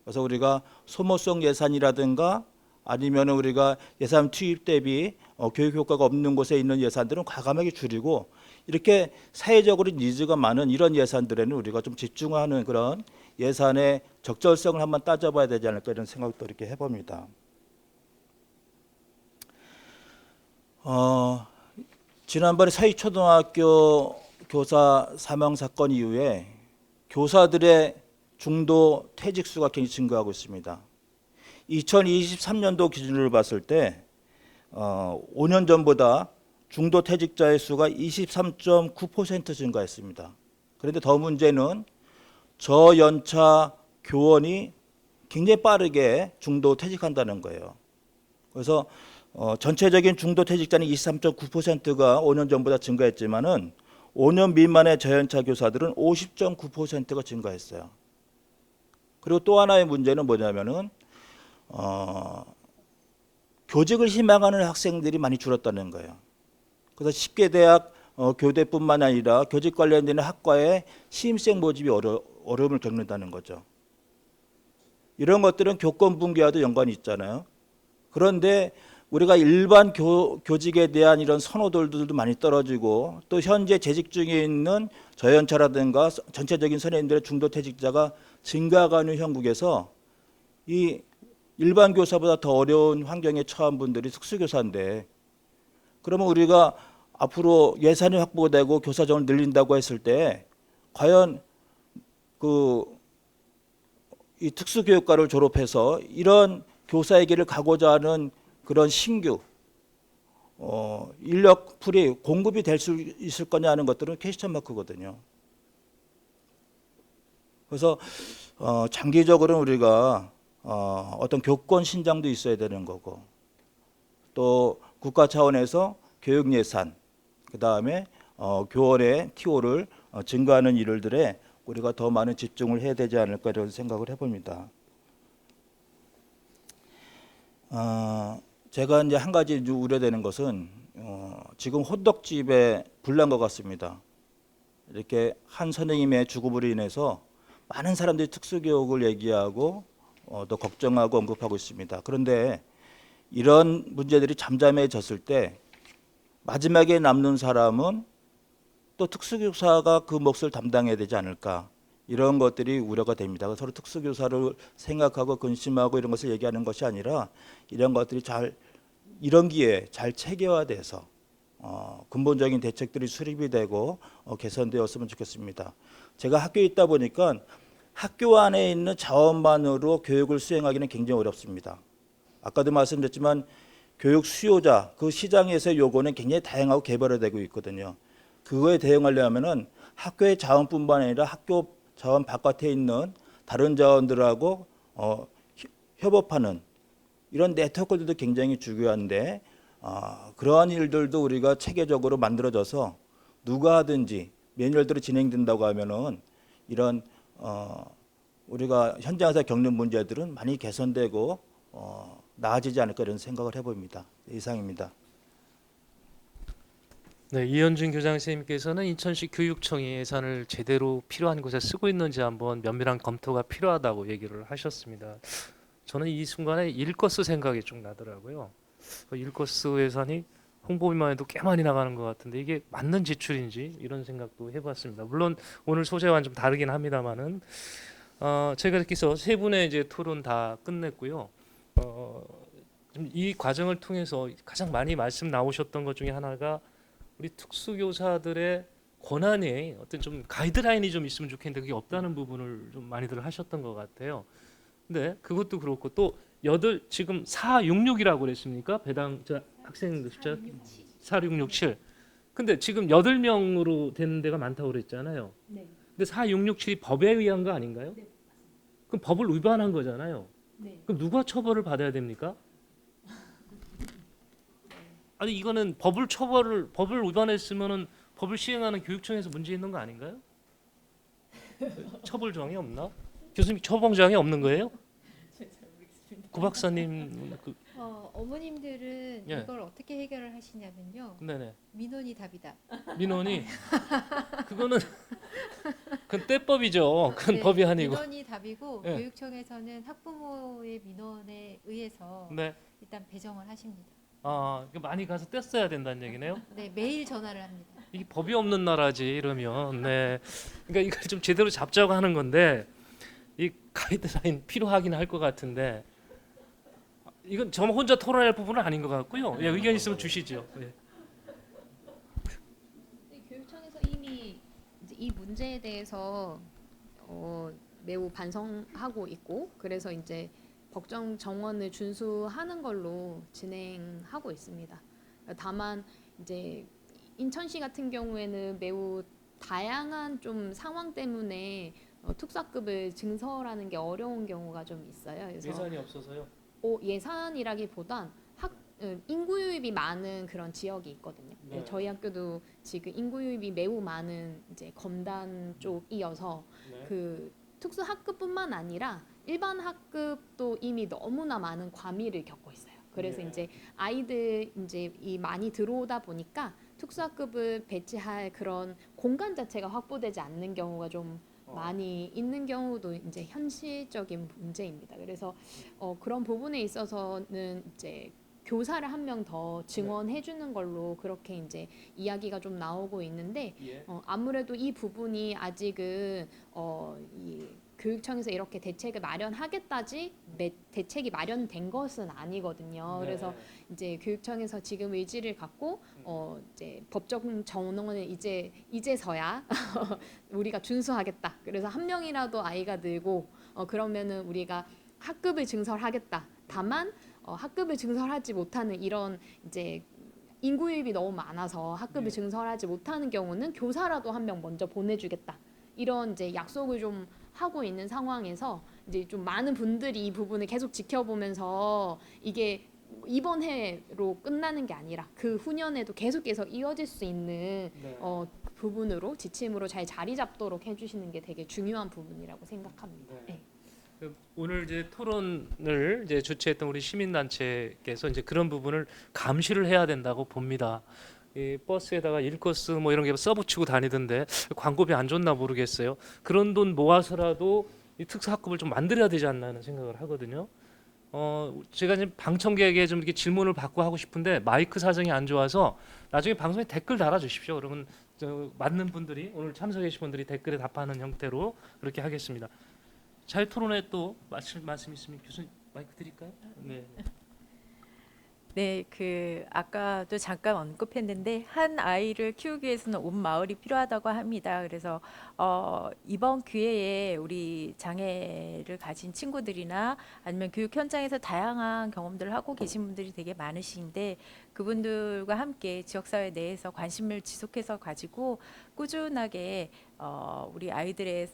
그래서 우리가 소모성 예산이라든가 아니면 우리가 예산 투입 대비 교육 효과가 없는 곳에 있는 예산들은 과감하게 줄이고 이렇게 사회적으로 니즈가 많은 이런 예산들에는 우리가 좀 집중하는 그런 예산의 적절성을 한번 따져봐야 되지 않을까 이런 생각도 이렇게 해봅니다. 지난번에 서희초등학교 교사 사망 사건 이후에 교사들의 중도 퇴직 수가 굉장히 증가하고 있습니다. 2023년도 기준으로 봤을 때 5년 전보다 중도 퇴직자의 수가 23.9% 증가했습니다. 그런데 더 문제는 저연차 교원이 굉장히 빠르게 중도 퇴직한다는 거예요. 그래서 전체적인 중도 퇴직자는 23.9%가 5년 전보다 증가했지만은 5년 미만의 저연차 교사들은 50.9%가 증가했어요. 그리고 또 하나의 문제는 뭐냐면은 교직을 희망하는 학생들이 많이 줄었다는 거예요. 그래서 10개 대학 교대뿐만 아니라 교직 관련되는 학과의 신입생 모집이 어려움을 겪는다는 거죠. 이런 것들은 교권 붕괴와도 연관이 있잖아요. 그런데 우리가 일반 교직에 대한 이런 선호도들도 많이 떨어지고 또 현재 재직 중에 있는 저연차라든가 전체적인 선생님들의 중도 퇴직자가 증가하는 형국에서 이 일반 교사보다 더 어려운 환경에 처한 분들이 특수교사인데 그러면 우리가 앞으로 예산이 확보되고 교사 정원을 늘린다고 했을 때 과연 이 특수교육과를 졸업해서 이런 교사의 길을 가고자 하는 그런 신규 인력풀이 공급이 될 수 있을 거냐 하는 것들은 퀘스천 마크거든요. 그래서 장기적으로는 우리가 어떤 교권 신장도 있어야 되는 거고 또 국가 차원에서 교육 예산 그다음에 교원의 TO를 증가하는 일들에 우리가 더 많은 집중을 해야 되지 않을까 이런 생각을 해봅니다. 제가 이제 한 가지 우려되는 것은 지금 호떡집에 불난 것 같습니다. 이렇게 한 선생님의 죽음으로 인해서 많은 사람들이 특수교육을 얘기하고 또 걱정하고 언급하고 있습니다. 그런데 이런 문제들이 잠잠해졌을 때 마지막에 남는 사람은 또 특수교사가 그 몫을 담당해야 되지 않을까 이런 것들이 우려가 됩니다. 서로 특수교사를 생각하고 근심하고 이런 것을 얘기하는 것이 아니라 이런 것들이 이런 기회에 잘 체계화돼서 근본적인 대책들이 수립이 되고 개선되었으면 좋겠습니다. 제가 학교에 있다 보니까 학교 안에 있는 자원만으로 교육을 수행하기는 굉장히 어렵습니다. 아까도 말씀드렸지만 교육 수요자, 그 시장에서의 요구는 굉장히 다양하고 개발되고 있거든요. 그거에 대응하려면은 학교의 자원뿐만 아니라 학교 자원 바깥에 있는 다른 자원들하고 협업하는 이런 네트워크들도 굉장히 중요한데 그러한 일들도 우리가 체계적으로 만들어져서 누가 하든지 매뉴얼대로 진행된다고 하면은 이런 우리가 현장에서 겪는 문제들은 많이 개선되고 나아지지 않을까 이런 생각을 해봅니다. 이상입니다. 네, 이현준 교장 선생님께서는 인천시 교육청이 예산을 제대로 필요한 곳에 쓰고 있는지 한번 면밀한 검토가 필요하다고 얘기를 하셨습니다. 저는 이 순간에 일거스 생각이 좀 나더라고요. 일거스 예산이 홍보비만 해도 꽤 많이 나가는 것 같은데 이게 맞는 지출인지 이런 생각도 해봤습니다. 물론 오늘 소재와는 좀 다르긴 합니다만은 제가 이렇게 해서 세 분의 이제 토론 다 끝냈고요. 좀 이 과정을 통해서 가장 많이 말씀 나오셨던 것 중에 하나가 우리 특수교사들의 권한이 어떤 좀 가이드라인이 좀 있으면 좋겠는데 그게 없다는 부분을 좀 많이들 하셨던 것 같아요. 근데 그것도 그렇고 또 지금 466이라고 그랬습니까? 배당 학생들 숫자 4667. 근데 지금 8명으로 되는 데가 많다고 그랬잖아요. 네. 근데 4667이 법에 의한 거 아닌가요? 네, 그럼 법을 위반한 거잖아요. 네. 그럼 누가 처벌을 받아야 됩니까? 아니 이거는 법을 위반했으면은 법을 시행하는 교육청에서 문제 있는 거 아닌가요? 처벌 조항이 없나? 교수님 처벌 조항이 없는 거예요? 구 박사님 어머님들은 예. 이걸 어떻게 해결을 하시냐면요. 네네 민원이 답이다. 민원이 그거는 그건 때법이죠. 그건 네, 법이 아니고. 민원이 답이고 예. 교육청에서는 학부모의 민원에 의해서 네. 일단 배정을 하십니다. 많이 가서 뗐어야 된다는 얘기네요. 네, 매일 전화를 합니다. 이게 법이 없는 나라지 이러면 네. 그러니까 이걸 좀 제대로 잡자고 하는 건데 이 가이드라인 필요하긴 할 것 같은데 이건 저 혼자 토론할 부분은 아닌 것 같고요. 예, 의견 있으면 주시죠. 예. 네, 교육청에서 이미 이제 이 문제에 대해서 매우 반성하고 있고 그래서 이제 법정 정원을 준수하는 걸로 진행하고 있습니다. 다만 이제 인천시 같은 경우에는 매우 다양한 좀 상황 때문에 특수학급을 증설하는 게 어려운 경우가 좀 있어요. 그래서 예산이 없어서요. 예산이라기보단 인구 유입이 많은 그런 지역이 있거든요. 네. 저희 학교도 지금 인구 유입이 매우 많은 이제 검단 쪽이어서 네. 그 특수 학급뿐만 아니라 일반 학급도 이미 너무나 많은 과밀을 겪고 있어요. 그래서 네. 이제 아이들 이제 이 많이 들어오다 보니까 특수학급을 배치할 그런 공간 자체가 확보되지 않는 경우가 좀 많이 있는 경우도 이제 현실적인 문제입니다. 그래서 그런 부분에 있어서는 이제 교사를 한 명 더 증원해 주는 걸로 그렇게 이제 이야기가 좀 나오고 있는데 예. 아무래도 이 부분이 아직은 이 교육청에서 이렇게 대책을 마련하겠다지 대책이 마련된 것은 아니거든요. 네. 그래서 이제 교육청에서 지금 의지를 갖고 이제 법적 정원을 이제서야 우리가 준수하겠다. 그래서 한 명이라도 아이가 늘고 그러면은 우리가 학급을 증설하겠다. 다만 학급을 증설하지 못하는 이런 이제 인구 유입이 너무 많아서 학급을 증설하지 못하는 경우는 교사라도 한 명 먼저 보내주겠다. 이런 이제 약속을 좀 하고 있는 상황에서 이제 좀 많은 분들이 이 부분을 계속 지켜보면서 이게 이번 해로 끝나는 게 아니라 그 후년에도 계속해서 이어질 수 있는 네. 부분으로 지침으로 잘 자리 잡도록 해주시는 게 되게 중요한 부분이라고 생각합니다. 네. 네. 오늘 이제 토론을 이제 주최했던 우리 시민단체께서 이제 그런 부분을 감시를 해야 된다고 봅니다. 이 버스에다가 일거스 뭐 이런 게 써붙이고 다니던데 광고비 안 줬나 모르겠어요. 그런 돈 모아서라도 이 특수학급을 좀 만들어야 되지 않나 하는 생각을 하거든요. 제가 지금 방청객에게 좀 이렇게 질문을 받고 하고 싶은데 마이크 사정이 안 좋아서 나중에 방송에 댓글 달아주십시오. 그러면 맞는 분들이 오늘 참석해 주신 분들이 댓글에 답하는 형태로 그렇게 하겠습니다. 잘 토론에 또 말씀 있으면 교수님 마이크 드릴까요? 네. 네, 아까도 잠깐 언급했는데 한 아이를 키우기 위해서는 온 마을이 필요하다고 합니다. 그래서 이번 기회에 우리 장애를 가진 친구들이나 아니면 교육 현장에서 다양한 경험들을 하고 계신 분들이 되게 많으신데 그분들과 함께 지역사회 내에서 관심을 지속해서 가지고 꾸준하게 우리 아이들의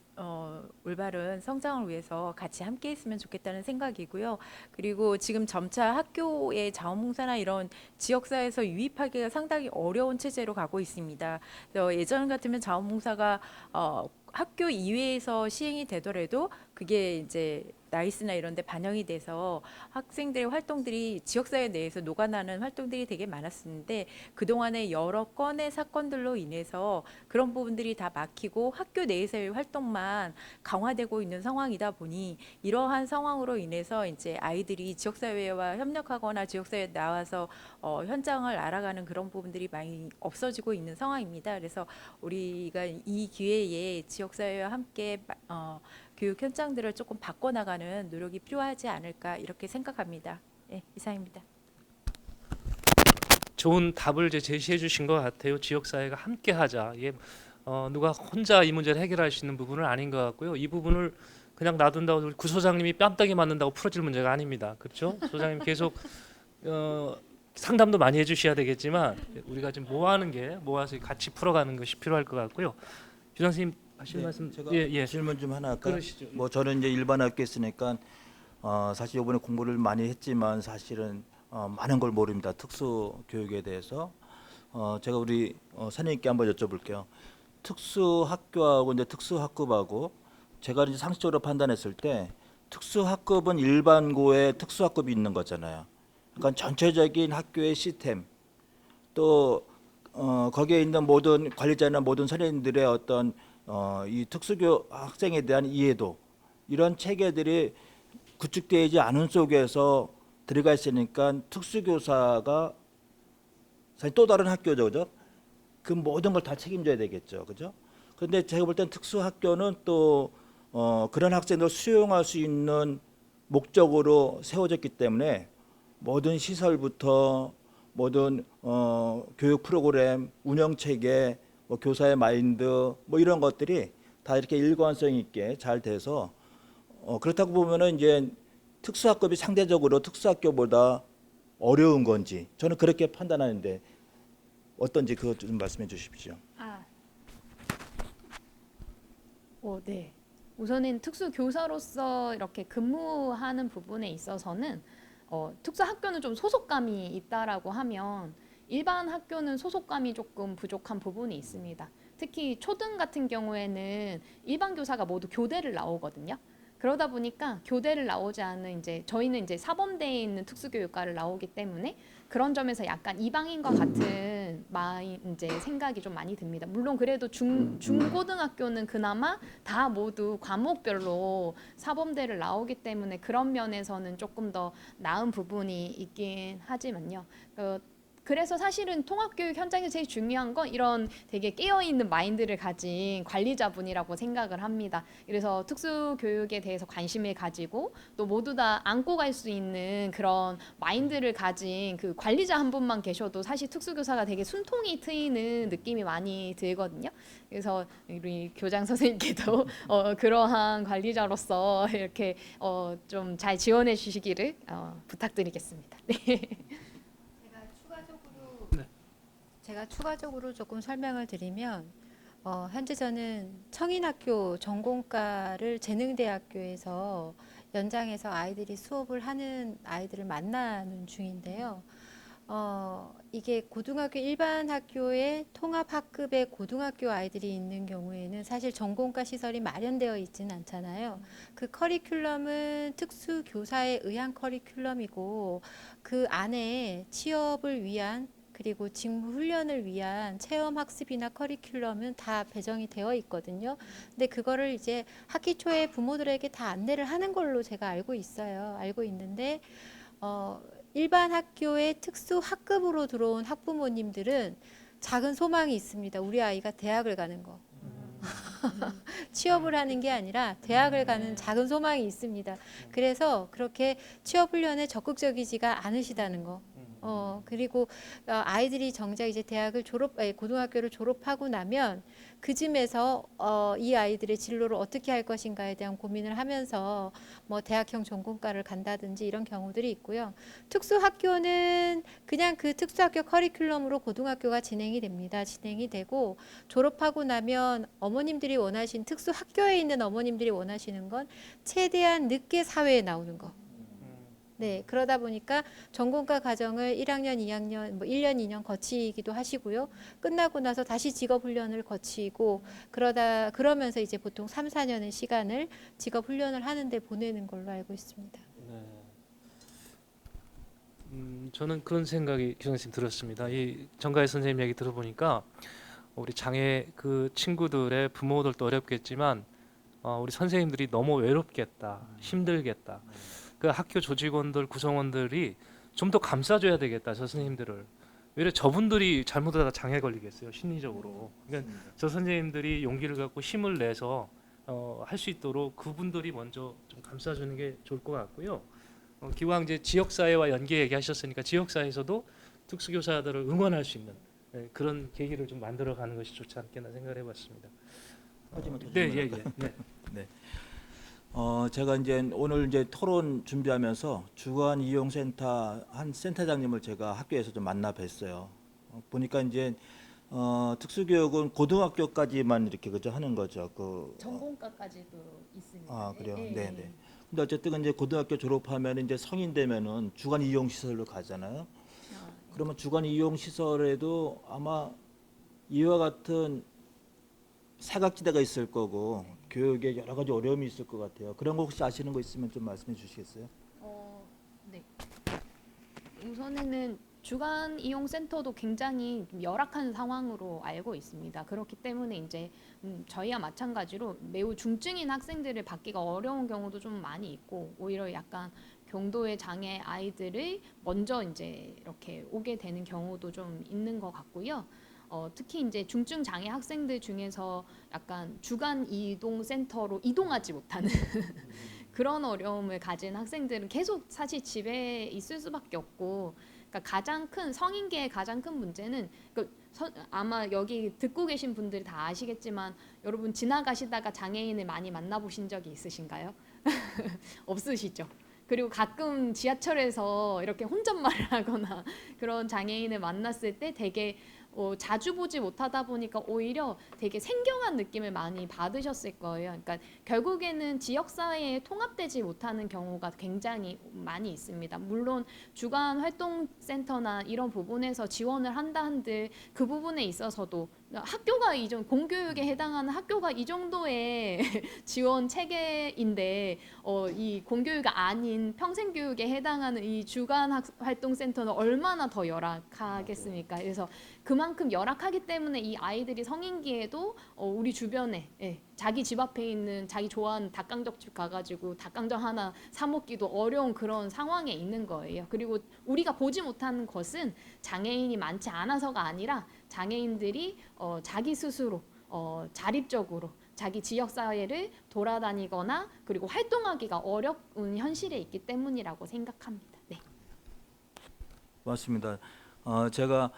올바른 성장을 위해서 같이 함께 했으면 좋겠다는 생각이고요. 그리고 지금 점차 학교의 자원봉사나 이런 지역사회에서 유입하기가 상당히 어려운 체제로 가고 있습니다. 그래서 예전 같으면 자원봉사가 학교 이외에서 시행이 되더라도 그게 이제 나이스나 이런 데 반영이 돼서 학생들의 활동들이 지역사회 내에서 녹아나는 활동들이 되게 많았었는데 그동안의 여러 건의 사건들로 인해서 그런 부분들이 다 막히고 학교 내에서의 활동만 강화되고 있는 상황이다 보니 이러한 상황으로 인해서 이제 아이들이 지역사회와 협력하거나 지역사회에 나와서 현장을 알아가는 그런 부분들이 많이 없어지고 있는 상황입니다. 그래서 우리가 이 기회에 지역사회와 함께 교육 현장들을 조금 바꿔나가는 노력이 필요하지 않을까 이렇게 생각합니다. 네, 이상입니다. 좋은 답을 이제 제시해 주신 것 같아요. 지역사회가 함께 하자. 이게 누가 혼자 이 문제를 해결할 수 있는 부분은 아닌 것 같고요. 이 부분을 그냥 놔둔다고 우리 구소장님이 뺨따기 맞는다고 풀어질 문제가 아닙니다. 그렇죠? 소장님 계속 상담도 많이 해주셔야 되겠지만 우리가 지금 모아서 같이 풀어가는 것이 필요할 것 같고요. 유장 선생님 하실 말씀 제가 예. 질문 좀 하나 할까요? 그러시죠. 뭐 저는 이제 일반 학교에 있으니까 사실 이번에 공부를 많이 했지만 사실은 많은 걸 모릅니다. 특수 교육에 대해서. 제가 우리 선생님께 한번 여쭤볼게요. 특수 학교하고 이제 특수 학급하고 제가 이제 상식적으로 판단했을 때 특수 학급은 일반고에 특수 학급이 있는 거잖아요. 그러니까 전체적인 학교의 시스템 또 거기에 있는 모든 관리자나 모든 선생님들의 어떤 이 특수교 학생에 대한 이해도 이런 체계들이 구축되지 않은 속에서 들어가 있으니까 특수교사가 사실 또 다른 학교죠, 그죠? 그 모든 걸 다 책임져야 되겠죠, 그죠? 그런데 제가 볼 땐 특수학교는 또 그런 학생들 수용할 수 있는 목적으로 세워졌기 때문에 모든 시설부터 모든 교육 프로그램, 운영 체계, 뭐 교사의 마인드 뭐 이런 것들이 다 이렇게 일관성 있게 잘 돼서 그렇다고 보면은 이제 특수학급이 상대적으로 특수학교보다 어려운 건지 저는 그렇게 판단하는데 어떤지 그것 좀 말씀해 주십시오. 네. 우선은 특수 교사로서 이렇게 근무하는 부분에 있어서는 특수 학교는 좀 소속감이 있다라고 하면 일반 학교는 소속감이 조금 부족한 부분이 있습니다. 특히 초등 같은 경우에는 일반 교사가 모두 교대를 나오거든요. 그러다 보니까 교대를 나오지 않은 이제 저희는 이제 사범대에 있는 특수교육과를 나오기 때문에 그런 점에서 약간 이방인과 같은 이제 생각이 좀 많이 듭니다. 물론 그래도 중고등학교는 그나마 다 모두 과목별로 사범대를 나오기 때문에 그런 면에서는 조금 더 나은 부분이 있긴 하지만요. 그래서 사실은 통합교육 현장에서 제일 중요한 건 이런 되게 깨어있는 마인드를 가진 관리자분이라고 생각을 합니다. 그래서 특수교육에 대해서 관심을 가지고 또 모두 다 안고 갈 수 있는 그런 마인드를 가진 그 관리자 한 분만 계셔도 사실 특수교사가 되게 숨통이 트이는 느낌이 많이 들거든요. 그래서 우리 교장 선생님께도 그러한 관리자로서 이렇게 좀 잘 지원해 주시기를 부탁드리겠습니다. 네. 제가 추가적으로 조금 설명을 드리면 현재 저는 청인학교 전공과를 재능대학교에서 연장해서 아이들이 수업을 하는 아이들을 만나는 중인데요. 이게 고등학교 일반 학교에 통합학급의 고등학교 아이들이 있는 경우에는 사실 전공과 시설이 마련되어 있지는 않잖아요. 그 커리큘럼은 특수교사에 의한 커리큘럼이고 그 안에 취업을 위한 그리고 직무 훈련을 위한 체험 학습이나 커리큘럼은 다 배정이 되어 있거든요. 근데 그거를 이제 학기 초에 부모들에게 다 안내를 하는 걸로 제가 알고 있어요. 알고 있는데 일반 학교의 특수 학급으로 들어온 학부모님들은 작은 소망이 있습니다. 우리 아이가 대학을 가는 거. 취업을 하는 게 아니라 대학을 가는 작은 소망이 있습니다. 그래서 그렇게 취업 훈련에 적극적이지가 않으시다는 거. 그리고 아이들이 정작 이제 고등학교를 졸업하고 나면 그쯤에서 이 아이들의 진로를 어떻게 할 것인가에 대한 고민을 하면서 뭐 대학형 전공과를 간다든지 이런 경우들이 있고요. 특수학교는 그냥 그 특수학교 커리큘럼으로 고등학교가 진행이 됩니다. 진행이 되고 졸업하고 나면 특수학교에 있는 어머님들이 원하시는 건 최대한 늦게 사회에 나오는 거. 네, 그러다 보니까 전공과 과정을 1학년, 2학년, 뭐 1년, 2년 거치기도 하시고요. 끝나고 나서 다시 직업 훈련을 거치고 그러면서 이제 보통 3, 4년의 시간을 직업 훈련을 하는데 보내는 걸로 알고 있습니다. 네. 저는 그런 생각이 교장선생님 들었습니다. 이 정가희 선생님 얘기 들어보니까 우리 장애 그 친구들의 부모들도 어렵겠지만 우리 선생님들이 너무 외롭겠다, 힘들겠다. 그 학교 조직원들, 구성원들이 좀 더 감싸줘야 되겠다, 저 선생님들을. 왜 저분들이 잘못하다 장애 걸리겠어요, 심리적으로. 그러니까 저 선생님들이 용기를 갖고 힘을 내서 할 수 있도록 그분들이 먼저 좀 감싸주는 게 좋을 것 같고요. 기왕 이제 지역사회와 연계 얘기하셨으니까 지역사회에서도 특수교사들을 응원할 수 있는 그런 계기를 좀 만들어가는 것이 좋지 않겠나 생각을 해봤습니다. 네, 예, 예. 네. 제가 이제 오늘 이제 토론 준비하면서 주간 이용센터 한 센터장님을 제가 학교에서 좀 만나 뵀어요. 보니까 이제 특수교육은 고등학교까지만 이렇게 그저 하는 거죠. 전공과까지도 있습니다. 그래요. 예, 네, 예. 네. 근데 어쨌든 이제 고등학교 졸업하면 이제 성인 되면은 주간 이용 시설로 가잖아요. 그러면 주간 이용 시설에도 아마 이와 같은 사각지대가 있을 거고 교육에 여러 가지 어려움이 있을 것 같아요. 그런 거 혹시 아시는 거 있으면 좀 말씀해 주시겠어요? 네. 우선에는 주간 이용 센터도 굉장히 열악한 상황으로 알고 있습니다. 그렇기 때문에 이제 저희와 마찬가지로 매우 중증인 학생들을 받기가 어려운 경우도 좀 많이 있고 오히려 약간 경도의 장애 아이들을 먼저 이제 이렇게 오게 되는 경우도 좀 있는 것 같고요. 특히 이제 중증 장애 학생들 중에서 약간 주간 이동 센터로 이동하지 못하는 그런 어려움을 가진 학생들은 계속 사실 집에 있을 수밖에 없고, 그러니까 가장 큰 성인계의 가장 큰 문제는 아마 여기 듣고 계신 분들이 다 아시겠지만 여러분 지나가시다가 장애인을 많이 만나보신 적이 있으신가요? 없으시죠? 그리고 가끔 지하철에서 이렇게 혼잣말을 하거나 그런 장애인을 만났을 때 되게 자주 보지 못하다 보니까 오히려 되게 생경한 느낌을 많이 받으셨을 거예요. 그러니까 결국에는 지역사회에 통합되지 못하는 경우가 굉장히 많이 있습니다. 물론 주간 활동센터나 이런 부분에서 지원을 한다 한들 그 부분에 있어서도 학교가 공교육에 해당하는 학교가 이 정도의 지원 체계인데 이 공교육이 아닌 평생교육에 해당하는 이 주간 활동센터는 얼마나 더 열악하겠습니까? 그래서 그만큼 열악하기 때문에 이 아이들이 성인기에도 우리 주변에 자기 집 앞에 있는 자기 좋아하는 닭강정집 가가지고 닭강정 하나 사 먹기도 어려운 그런 상황에 있는 거예요. 그리고 우리가 보지 못하는 것은 장애인이 많지 않아서가 아니라 장애인들이 자기 스스로 자립적으로 자기 지역 사회를 돌아다니거나 그리고 활동하기가 어려운 현실에 있기 때문이라고 생각합니다. 네. 고맙습니다. 제가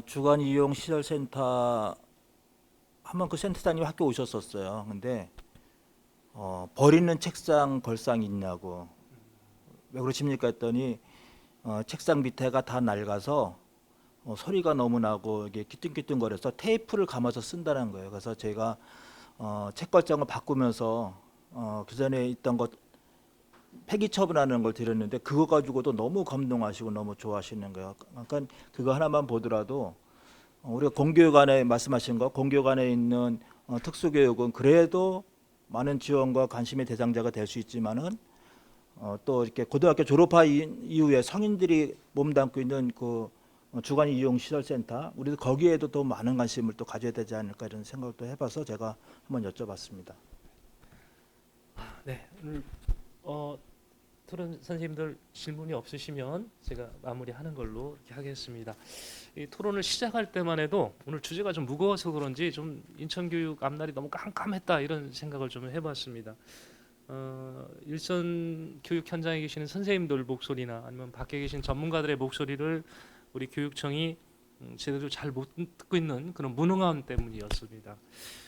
주간 이용 시설 센터 한번 그 센터장님 학교 오셨었어요. 근데 버리는 책상 걸상이 있냐고 왜 그러십니까 했더니 책상 밑에가 다 낡아서 소리가 너무 나고 이게 귀뚱귀뚱거려서 테이프를 감아서 쓴다는 거예요. 그래서 제가 책걸장을 바꾸면서 그전에 있던 것 폐기 처분하는 걸 드렸는데 그거 가지고도 너무 감동하시고 너무 좋아하시는 거예요. 그러니까 그거 하나만 보더라도 우리가 공교육 안에 말씀하신 거 공교육 안에 있는 특수교육은 그래도 많은 지원과 관심의 대상자가 될 수 있지만은 또 이렇게 고등학교 졸업한 이후에 성인들이 몸담고 있는 그 주간 이용 시설 센터 우리도 거기에도 더 많은 관심을 또 가져야 되지 않을까 이런 생각도 해봐서 제가 한번 여쭤봤습니다. 네. 토론 선생님들 질문이 없으시면 제가 마무리하는 걸로 이렇게 하겠습니다. 이 토론을 시작할 때만 해도 오늘 주제가 좀 무거워서 그런지 좀 인천교육 앞날이 너무 깜깜했다 이런 생각을 좀 해봤습니다. 일선 교육 현장에 계시는 선생님들 목소리나 아니면 밖에 계신 전문가들의 목소리를 우리 교육청이 제대로 잘 못 듣고 있는 그런 무능함 때문이었습니다.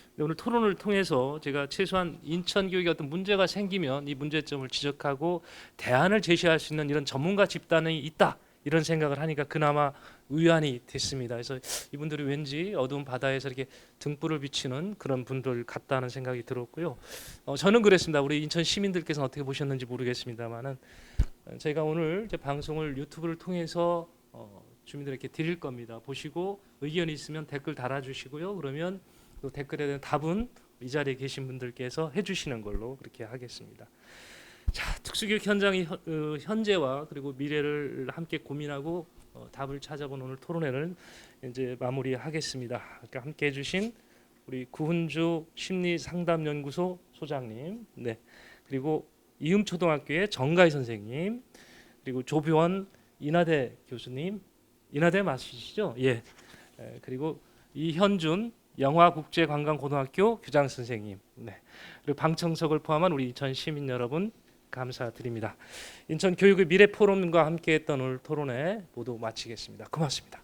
근데 오늘 토론을 통해서 제가 최소한 인천 교육에 어떤 문제가 생기면 이 문제점을 지적하고 대안을 제시할 수 있는 이런 전문가 집단이 있다, 이런 생각을 하니까 그나마 위안이 됐습니다. 그래서 이분들이 왠지 어두운 바다에서 이렇게 등불을 비치는 그런 분들 같다는 생각이 들었고요. 저는 그랬습니다. 우리 인천 시민들께서는 어떻게 보셨는지 모르겠습니다만은 제가 오늘 이제 방송을 유튜브를 통해서 주민들에게 드릴 겁니다. 보시고 의견이 있으면 댓글 달아주시고요. 그러면 그 댓글에 대한 답은 이 자리에 계신 분들께서 해주시는 걸로 그렇게 하겠습니다. 자, 특수교육 현장의 현재와 그리고 미래를 함께 고민하고 답을 찾아본 오늘 토론회를 이제 마무리하겠습니다. 그러니까 함께 해주신 우리 구훈주 심리상담연구소 소장님, 네, 그리고 이음초등학교의 정가희 선생님, 그리고 조병원 인하대 교수님, 인하대 맞으시죠? 예. 그리고 이현준 영화국제관광고등학교 교장 선생님, 네, 그리고 방청석을 포함한 우리 인천 시민 여러분 감사드립니다. 인천 교육의 미래 포럼과 함께했던 오늘 토론회 모두 마치겠습니다. 고맙습니다.